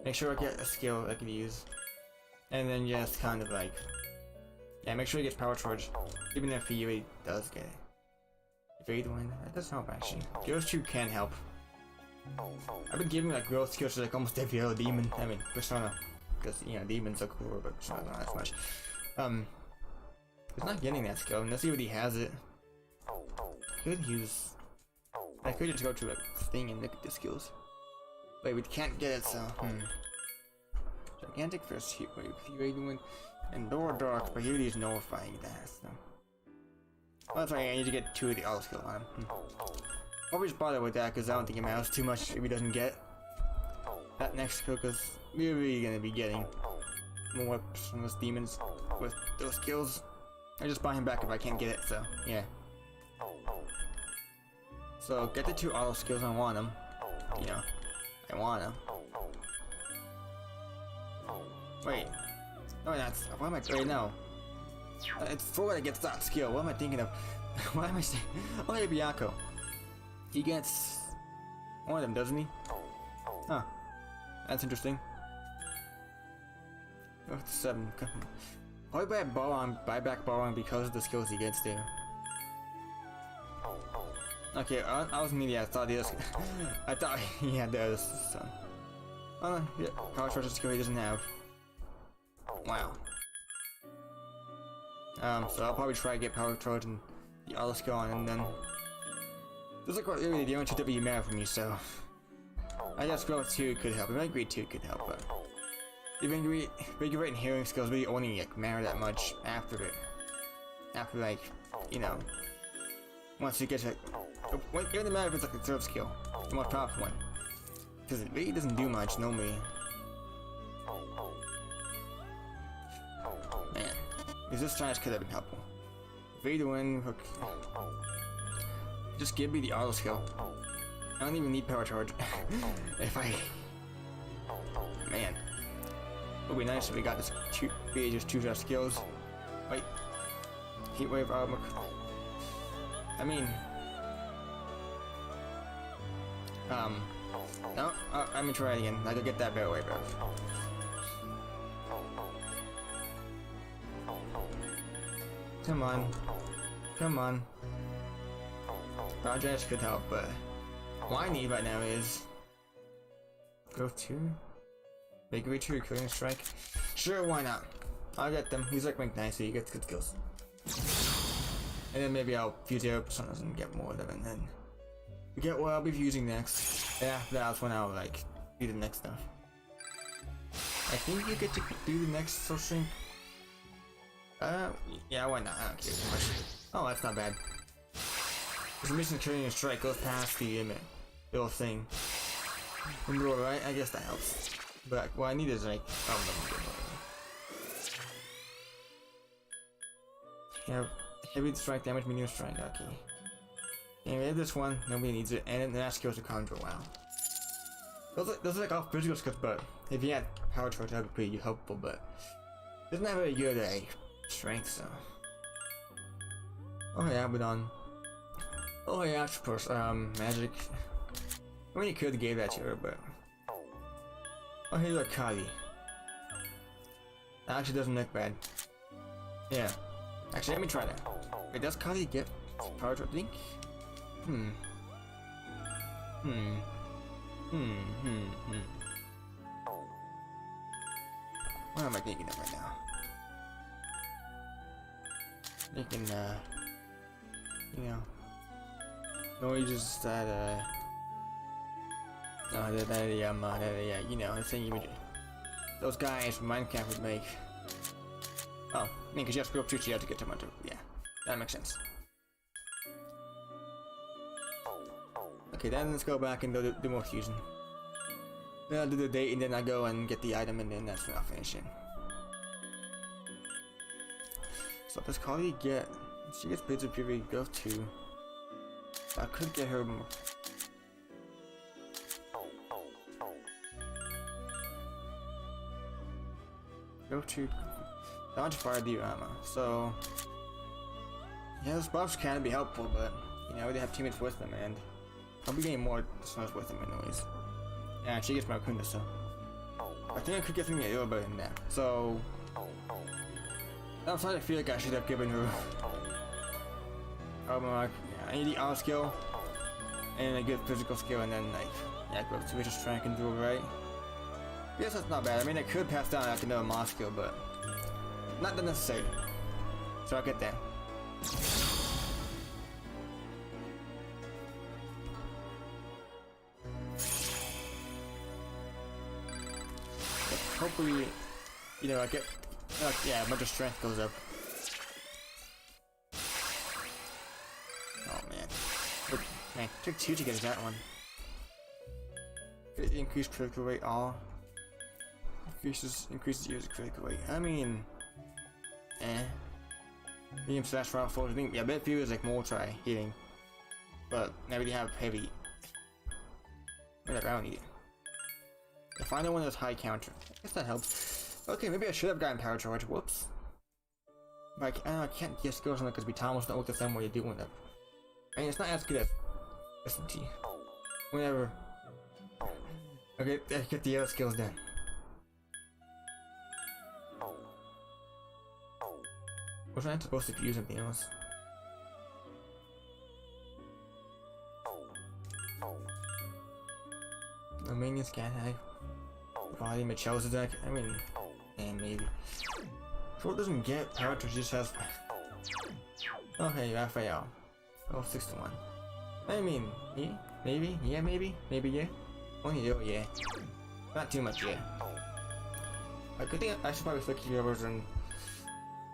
Make sure I get a skill I can use. And then just kind of like. Yeah, make sure he gets power charge. Even if he really does get it. Evade one, that does help actually. Those two can help. I've been giving like growth skills to like almost every other demon. I mean, Persona. Because, you know, demons are cool, but Persona not as much. He's not getting that skill unless he already has it. Could use. I could just go to a thing and look at the skills. Wait, we can't get it, so. Gigantic first hit wave, evade one, and Door Dark, but he really is nullifying that, so. Oh, that's right, I need to get 2 of the auto skill on him. Probably just bother with that because I don't think it matters too much if he doesn't get that next skill, because we're really gonna be getting more weapons from those demons with those skills. I just buy him back if I can't get it, so yeah. So get the 2 auto skills, I want them. You know, I want them. Wait, no, that's what am I? Wait, no. It's Thor that gets that skill. What am I thinking of? What am I saying? Oh, hey, Byakko. He gets one of them, doesn't he? Huh. That's interesting. Oh, 7. Probably buy back Balrog because of the skills he gets there. Okay, I was media. I thought he was. I thought he had the other son. Oh, yeah, power charge skill he doesn't have. Wow. So I'll probably try to get power charge and the auto skill on, and then this is like really the only 2 W matter for me. So I guess growth 2 could help. Invigorate 2 could help, but Invigorate and healing skills really only like matter that much after it. After like, you know, once you get to. It doesn't matter if it's like the 3rd skill, the most powerful one, because it really doesn't do much normally. Man, because this challenge could have been helpful. Evade one, hook. Just give me the auto skill. I don't even need power charge. If I, man, it would be nice if we got this just 2 skills. Wait, heat wave armor. I mean. No, I'm gonna try it again. I could get that better way, bro. Come on. Come on. Projects could help, but what I need right now is go to Bakery 2 Recurring Strike. Sure, why not? I'll get them. He's like McKnight, so he gets good skills. And then maybe I'll fuse 0% and get more of them, and then we get what I'll be using next. Yeah, that's when I'll like do the next stuff. I think you get to do the next soul shrink. Yeah, why not? I don't care too much. Oh, that's not bad. This mission Recurring Strike goes past the little thing. Right? I guess that helps. But what I need is like, yeah, heavy strike damage, medium strike. Okay. Anyway, this one nobody needs it, and then that skills to conjure. Wow. Those are like all physical skills, but if you had power charge, that would be pretty helpful. But doesn't have very good strength, so. Oh yeah, but on. Oh yeah, of course. Magic. I mean, you could give that to her, but. Oh, hey, look, Kali. That actually doesn't look bad. Yeah. Actually, let me try that. Wait, does Kali get power charge? I think. What am I thinking of right now? Thinking, you know, noises that, you know, the thing you would, those guys from Minecraft would make. Oh, I mean, because you have to go up to you to get to Munter. Yeah, that makes sense. Okay, then let's go back and do more fusion. Then I'll do the date, and then I go and get the item, and then that's when I'll finish it. So does Kali get? She gets Blades of Fury. Go to. I could get her more. Go to launch fire diorama. So yeah, those buffs can be helpful, but you know they have teammates with them, and I'll be getting more stuff with them anyways. Yeah, she gets Maracunda, so I think I could get something a little better than that. So outside, I feel like I should have given her. Yeah, I need the arm skill and a good physical skill, and then like yeah, go to vicious strength and do it right. Yes, that's not bad. I mean, I could pass down like another Moss skill, but not necessary. So I'll get that. Hopefully, you know, I get, yeah, a bunch of strength goes up. Oh man, but, man, it took 2 to get that one. Increased critical rate, all. Increases user critical rate. I mean, medium slash round force. I think, yeah, I bet few is like multi healing, but I really have heavy. Whatever, I don't need it. The final one is high counter. I guess that helps. Okay, maybe I should have gotten power charge. Whoops. But I can't just go something because Thomas don't look the same way you do with it. I mean, it's not as good as SMT. Whatever. Okay, get the other skills done. Was I supposed to use something else? Romanian scan hag. Body Michelle's deck. I mean, and maybe. Short doesn't get power to just has. Oh hey, Raphael. Oh, 6 to 1. I mean, yeah, maybe, yeah, maybe, yeah. Only oh yeah. Not too much, yeah. I could think I should probably flick you over and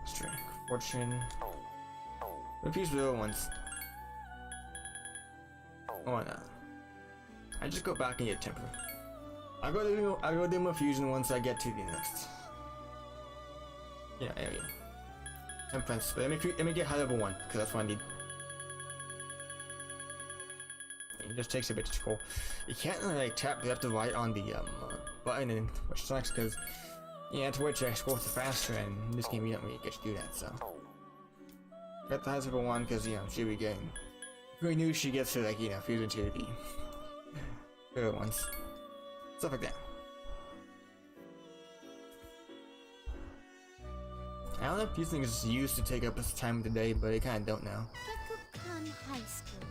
strength, fortune. Repeat the other ones. Why not? I just go back and get temper. I'll go do my fusion once I get to the next. Yeah, area. Temperance. But let me get high level 1, because that's what I need. It just takes a bit to scroll. You can't really like tap left or right on the button, and which sucks because yeah, Twitch I scroll faster, and in this game you don't really get to do that. So got the high level 1 because you know she'll be getting. Who knew she gets to like you know fuse into the other ones, stuff like that. I don't know if these things used to take up this time of the day, but they kind of don't now. Gekukan High School,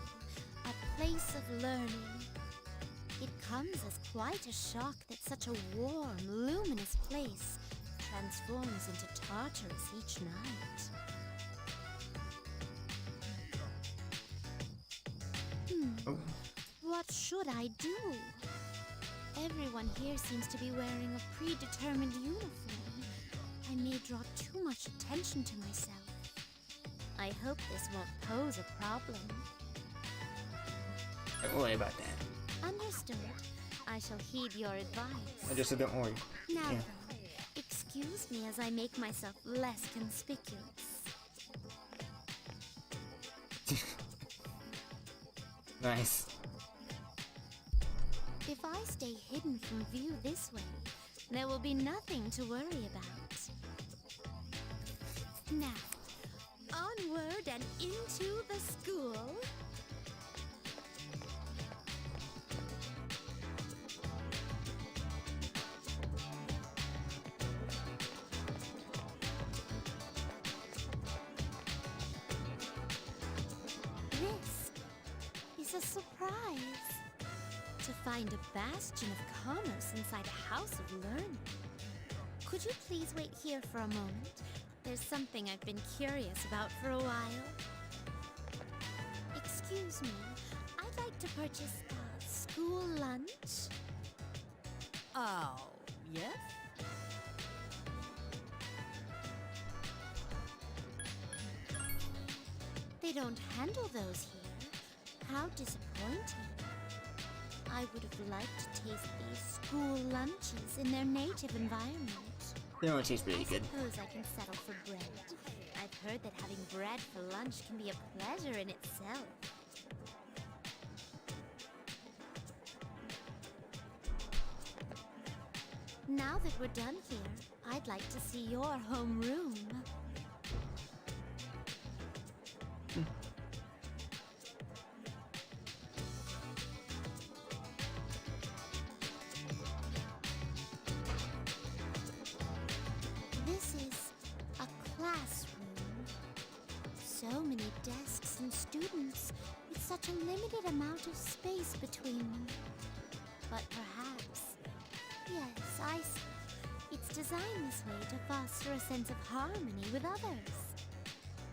a place of learning. It comes as quite a shock that such a warm, luminous place transforms into Tartarus each night. Oh. What should I do? Everyone here seems to be wearing a predetermined uniform. I may draw too much attention to myself. I hope this won't pose a problem. Don't worry about that. Understood. I shall heed your advice. I just said don't worry. Now Yeah. then, excuse me as I make myself less conspicuous. Nice. If I stay hidden from view this way, there will be nothing to worry about. Now, onward and into the school. This is a surprise. To find a bastion of commerce inside a house of learning. Could you please wait here for a moment? There's something I've been curious about for a while. Excuse me, I'd like to purchase a school lunch. Oh, yes? They don't handle those here. How disappointing. I would have liked to taste these school lunches in their native environment. They don't taste really good. I suppose I can settle for bread. I've heard that having bread for lunch can be a pleasure in itself. Now that we're done here, I'd like to see your homeroom. This is a classroom. So many desks and students with such a limited amount of space between them. But perhaps, yes, I see. It's designed this way to foster a sense of harmony with others.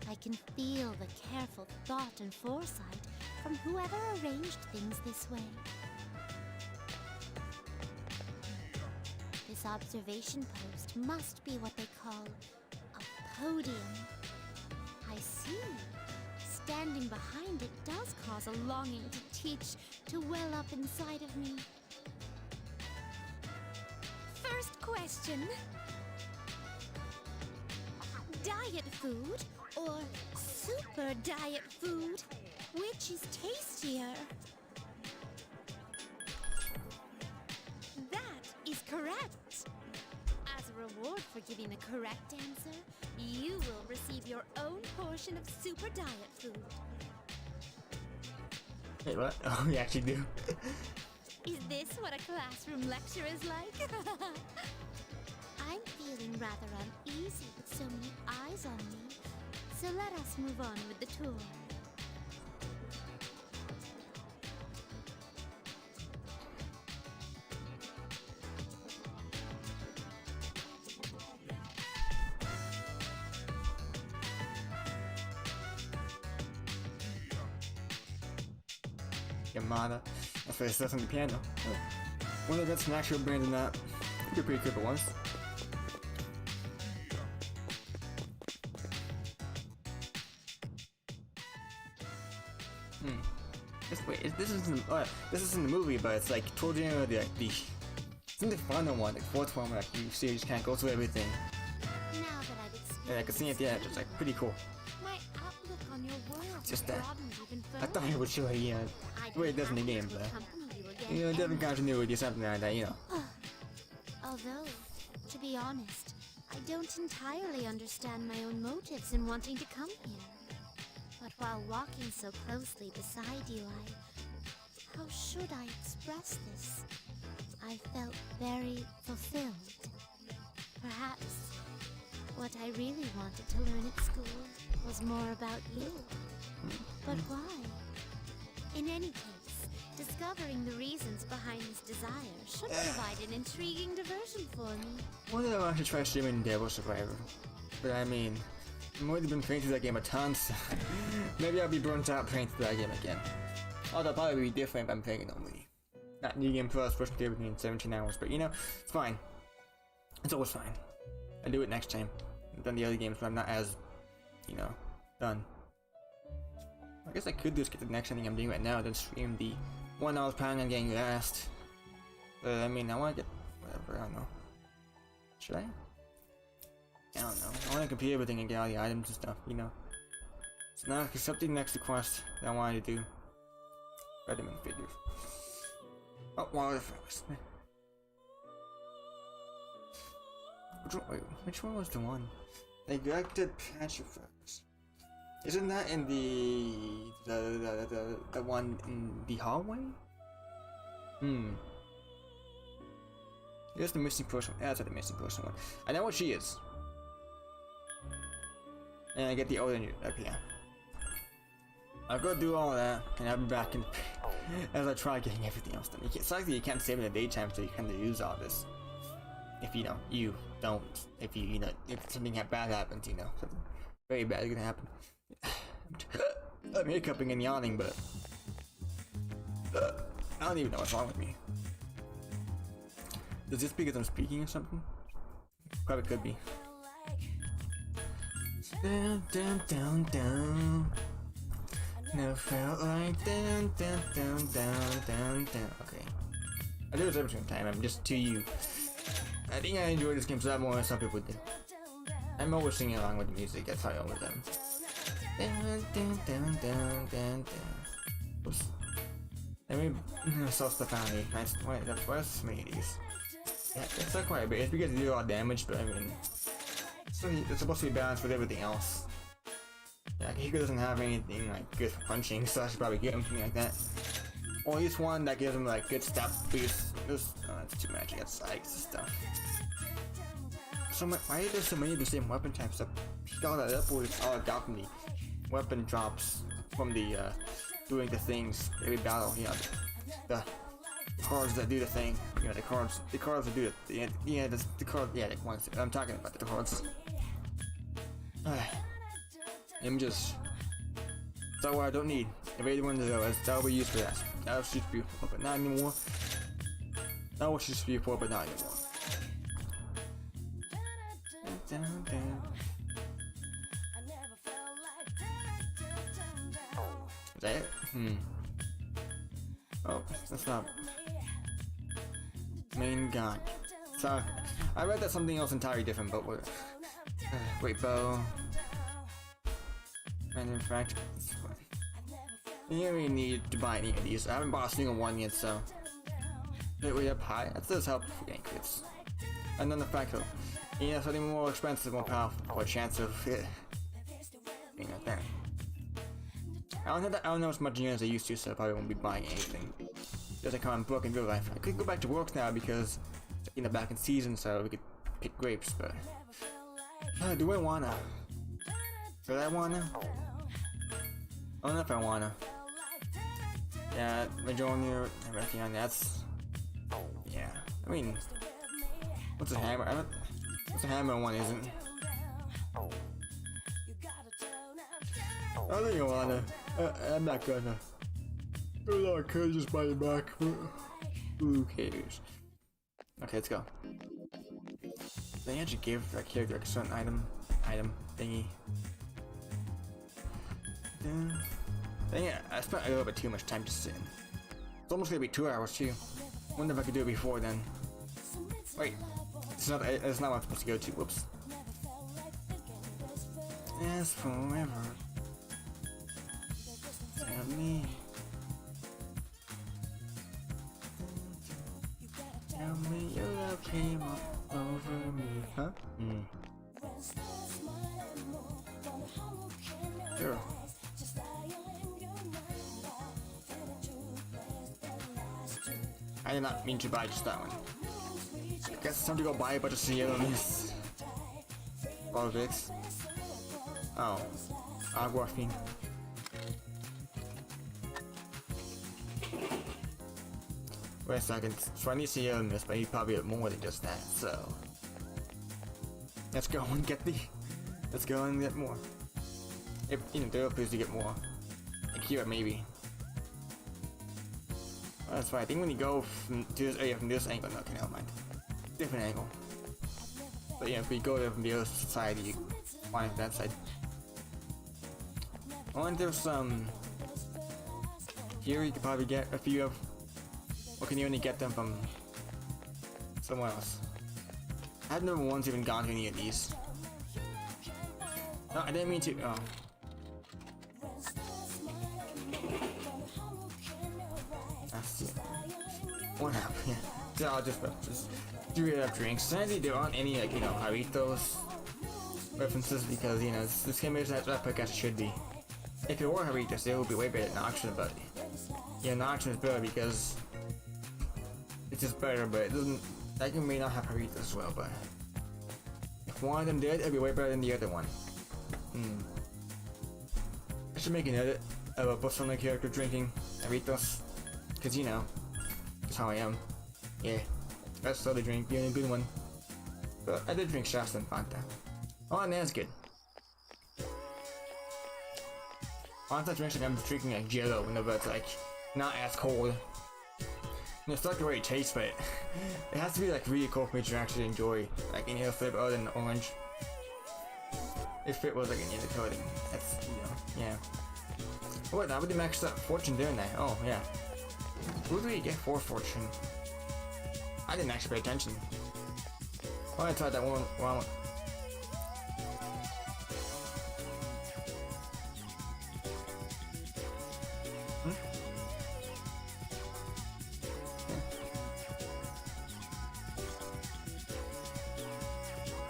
I can feel the careful thought and foresight from whoever arranged things this way. This observation post must be what they call a podium. I see. Standing behind it does cause a longing to teach to well up inside of me. First question. Diet food or super diet food? Which is tastier? That is correct. As a reward for giving the correct answer, you will receive your own portion of super diet food. Wait, what? Oh, we actually do. Is this what a classroom lecture is like? I'm feeling rather uneasy with so many eyes on me, so let us move on with the tour. Yamada. That's what it says on the piano. Oh. Whether that's an actual brand or not, could be pretty cool ones. This isn't the movie, but it's like towards the end of the it's in the final one, the fourth one, where like, you series can't go through everything. Now that I've experienced And I can see at the end, it's like pretty cool. my outlook on your world Just that. broadened even I thought it would show you the way it does in the game, but different continuity or something like that, you know. Although, to be honest, I don't entirely understand my own motives in wanting to come here. But while walking so closely beside you, how should I express this? I felt very fulfilled. Perhaps what I really wanted to learn at school was more about you. But why? In any case, discovering the reasons behind this desire should provide an intriguing diversion for me. One day I'll actually try streaming Devil Survivor. But I mean, I've already been playing through that game a ton, so maybe I'll be burnt out playing through that game again. Although it'll probably be different if I'm playing it normally. Not New Game Plus, pushing through everything in 17 hours, but you know, it's fine. It's always fine. I'll do it next time. I've done the other games, but I'm not as, you know, done. I guess I could just get the next thing I'm doing right now, then stream the one I was planning on getting last. But I mean, I want to get whatever, I don't know. Should I? I don't know. I want to complete everything and get all the items and stuff, you know. So now accepting the next request that I wanted to do. Vitamin figures. Oh, water flowers. Which one was the one? Neglected patch of flowers. Isn't that in the one in the hallway? Here's the missing person. That's the missing person one. I know what she is. And I get the other new. Okay, yeah. I'll go do all that, and I'll be back in as I try getting everything else done. It's likely you can't save in the daytime, so you can't use all this. If you know, you don't. If you know, if something bad happens, you know, something very bad is gonna happen. I'm hiccuping and yawning, but I don't even know what's wrong with me. Is this because I'm speaking or something? Probably could be. Down, down, down, down. Never felt like down, down, down, down, down, down. Okay. I do this every single time. I'm just to you. I think I enjoy this game so more than some people do. I'm always singing along with the music. That's how I always am. Down, down, down, down, down, down. Oops. Let me solve stuff out here. Nice. Wait, that's what's many of these. Yeah, it's not quite a bit. It's because you do a lot of damage, but I mean, it's supposed to be balanced with everything else. Yeah, Hiko doesn't have anything like good for punching, so I should probably get him something like that. Or at least one that gives him like good stat boost. That's too much. I got sights and stuff. So why are there so many of the same weapon types? Pick all that up, or it's all about from the weapon drops from the doing the things every battle. You know, the cards that do the thing. You know, the cards that do it. The card. Yeah, the ones I'm talking about. The cards. I'm just. That's what I don't need. If anyone knows, that'll be used for that. That was used before, but not anymore. That was used before, but not anymore. Down, down. Is that it? Oh, that's not. Main gun. So, I read that something else entirely different, but what? Wait, bow. And in fact, you don't really need to buy any of these. I haven't bought a single one yet, so. Hit way up high. That does help for getting crits. And then the fact that, yeah, something more expensive, more powerful, more chance of it. You know, that. I don't know as much as I used to, so I probably won't be buying anything. Just like how I'm broken real life. I could go back to work now because, you know, back in season, so we could pick grapes, but. Do I wanna? Do I wanna? I don't know if I wanna. Yeah, majority of everything on that's. Yeah, I mean, what's a hammer? What's a hammer one isn't? I don't think I wanna. I'm not gonna. I could just buy it back. Who cares? Okay, let's go. They actually give that character a certain item thingy. Yeah, I spent a little bit too much time just sitting. It's almost gonna be 2 hours too. Wonder if I could do it before then. Wait, it's not what I'm supposed to go to. Whoops. Yes, forever. Tell me. Tell me your love came all over me. Huh? Sure. I did not mean to buy just that one. I guess it's time to go buy a bunch of Sierra Mist. Vix. Oh. Aquafina. Wait a second. So I need to see this, but he probably have more than just that, so. Let's go and get the. Let's go and get more. If you know, they're pleased to get more. Like here, maybe. Well, that's fine. I think when you go from this area from this angle, no, okay, never mind. Different angle. But yeah, if we go there from the other side, you find that side. I wonder if some. Here you could probably get a few of. Or can you only get them from somewhere else? I've never once even gone to any of these. No, I didn't mean to. Oh. That's it. What happened? Yeah. So I'll just do it up drinks. Sadly, there aren't any, like, you know, Haritos references because, you know, this game isn't as epic as it should be. If it were Haritos, it would be way better than Noxian, but yeah, Noxian is better because it's just better, but it doesn't. That game may not have Haritos as well, but if one of them did, it'd be way better than the other one. I should make an edit of a Persona character drinking Haritos, because you know, that's how I am. Yeah, that's soda drink, being a good one. But I did drink Shasta and Fanta. Oh, and that's good. Fanta drinks like I'm drinking like Jello whenever it's like not as cold. And it's not the way it tastes, but it has to be like really cold for me to actually enjoy like any other flavor other than orange. If it was like any other coating, that's, you know, yeah. Oh wait, I already maxed up fortune, didn't I? Oh yeah. Who do you get for fortune? I didn't actually pay attention. Oh, I tried that one. Well,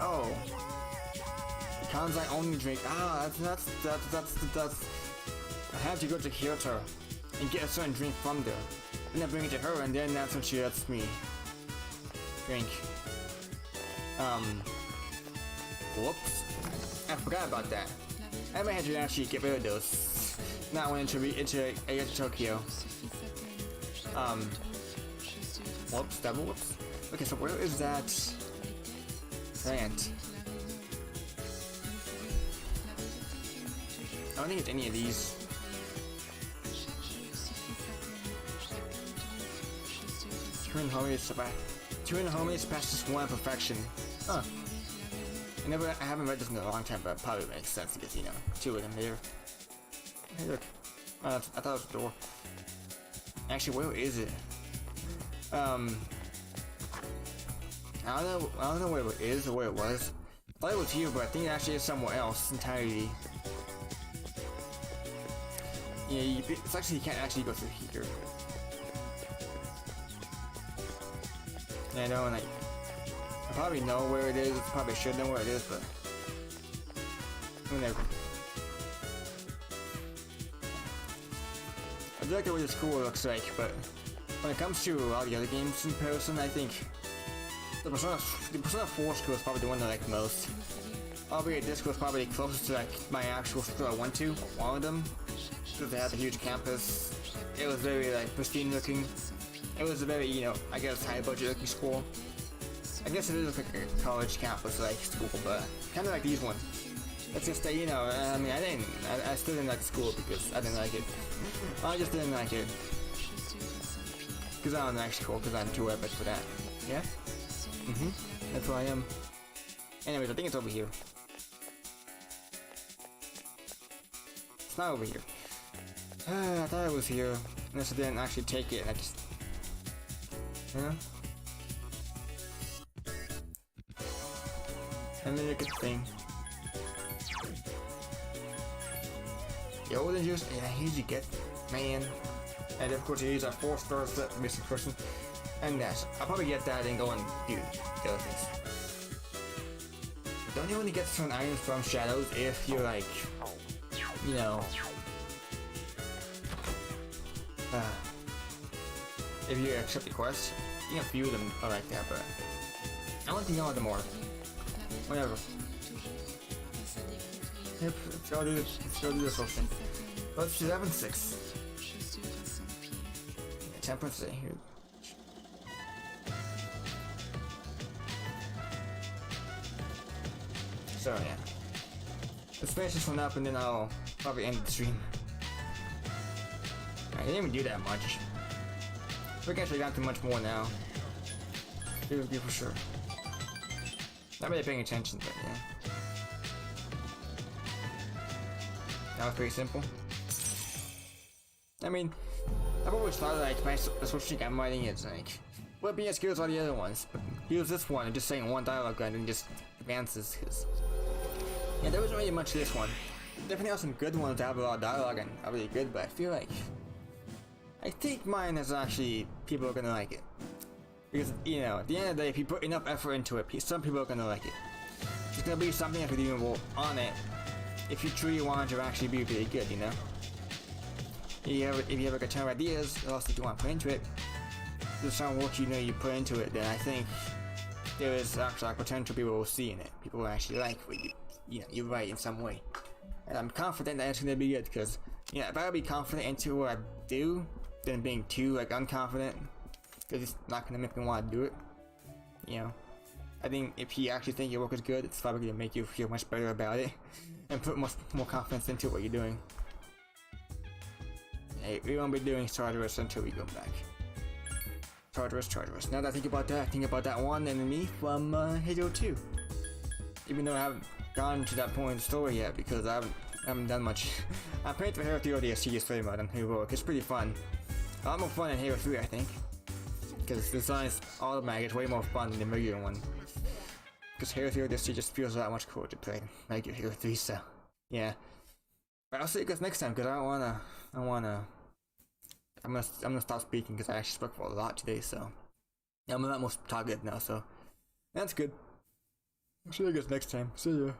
oh, Kanzai only drink. Ah, that's. I have to go to Kyoto and get a certain drink from there. Then I bring it to her, and then that's when she lets me drink. Whoops. I forgot about that. I might have to actually get rid of those. Not when I get to Tokyo. Whoops, double whoops. Okay, so where is that plant? I don't think it's any of these. Twin homies past this one perfection. Huh. I haven't read this in a long time, but it probably makes sense because, you know, two of them here. Hey look. I thought it was a door. Actually, where is it? I don't know where it is or where it was. I thought it was here, but I think it actually is somewhere else entirely. Yeah, it's actually, you can't actually go through here. Yeah, I know, and I probably know where it is. Probably should know where it is, but whatever. I do like the way the school looks like, but when it comes to all the other games in person, I think the Persona 4 school is probably the one I like most. Albeit this school is probably closest to like my actual school I went to, one of them, because they had a huge campus. It was very like pristine looking. It was a very, you know, I guess high budget looking school. I guess it is like a college campus like school, but kind of like these ones. It's just that, you know, I mean, I still didn't like the school because I didn't like it. I just didn't like it. Because I don't like school, because I'm too epic for that. Yeah? That's who I am. Anyways, I think it's over here. It's not over here. I thought it was here. Unless I didn't actually take it and I just... You know? And then look at the thing. The olden juice, yeah, here's you get, man. And of course, these are 4 stars that missing person. And that. I'll probably get that and go and do the other things. Don't you only get certain items from shadows if you're like, you know, if you accept the quest? You can view them like that, but I want to know the more. Whatever. Yep, let's go do this whole thing. Let's do 7-6. Temperance here. So yeah. Let's finish this one up and then I'll probably end the stream. I didn't even do that much. We can actually down to much more now. It would be for sure. Not really paying attention, but yeah. That was pretty simple. I mean, I've always thought like my switching I'm writing is like, would be as good as all the other ones, but use this one and just saying one dialogue and then just advances, because yeah, there wasn't really much to this one. Definitely have some good ones that have a lot of dialogue and are really good, but I feel like I think mine is actually people are gonna like it. Because, you know, at the end of the day, if you put enough effort into it, some people are gonna like it. It's gonna be something that's redeemable on it if you truly want it to actually be really good, you know? If you have like a ton of ideas, or else if you want to put into it, there's some work you know you put into it, then I think there is actually like potential people will see in it. People will actually like what you write in some way. And I'm confident that it's gonna be good, because, you know, if I would be confident into what I do, than being too like unconfident, because it's not gonna make me want to do it. You know, I think if you actually think your work is good, it's probably gonna make you feel much better about it and put much more confidence into what you're doing. Hey, we won't be doing Tartarus until we go back. Tartarus. Now that I think about that one enemy from Halo 2. Even though I haven't gotten to that point in the story yet, because I haven't done much. I'm playing through Halo 3 ODST story mode on Heroic. It's pretty fun. A lot more fun than Halo 3, I think. Because the designs automatic is way more fun than the regular one. Because Halo 3 ODST just feels a lot much cooler to play than regular Halo 3, so yeah. But I'll see you guys next time, because I'm gonna stop speaking because I actually spoke for a lot today, so yeah, I'm a lot more talkative now, so that's good. I'll see you guys next time. See ya.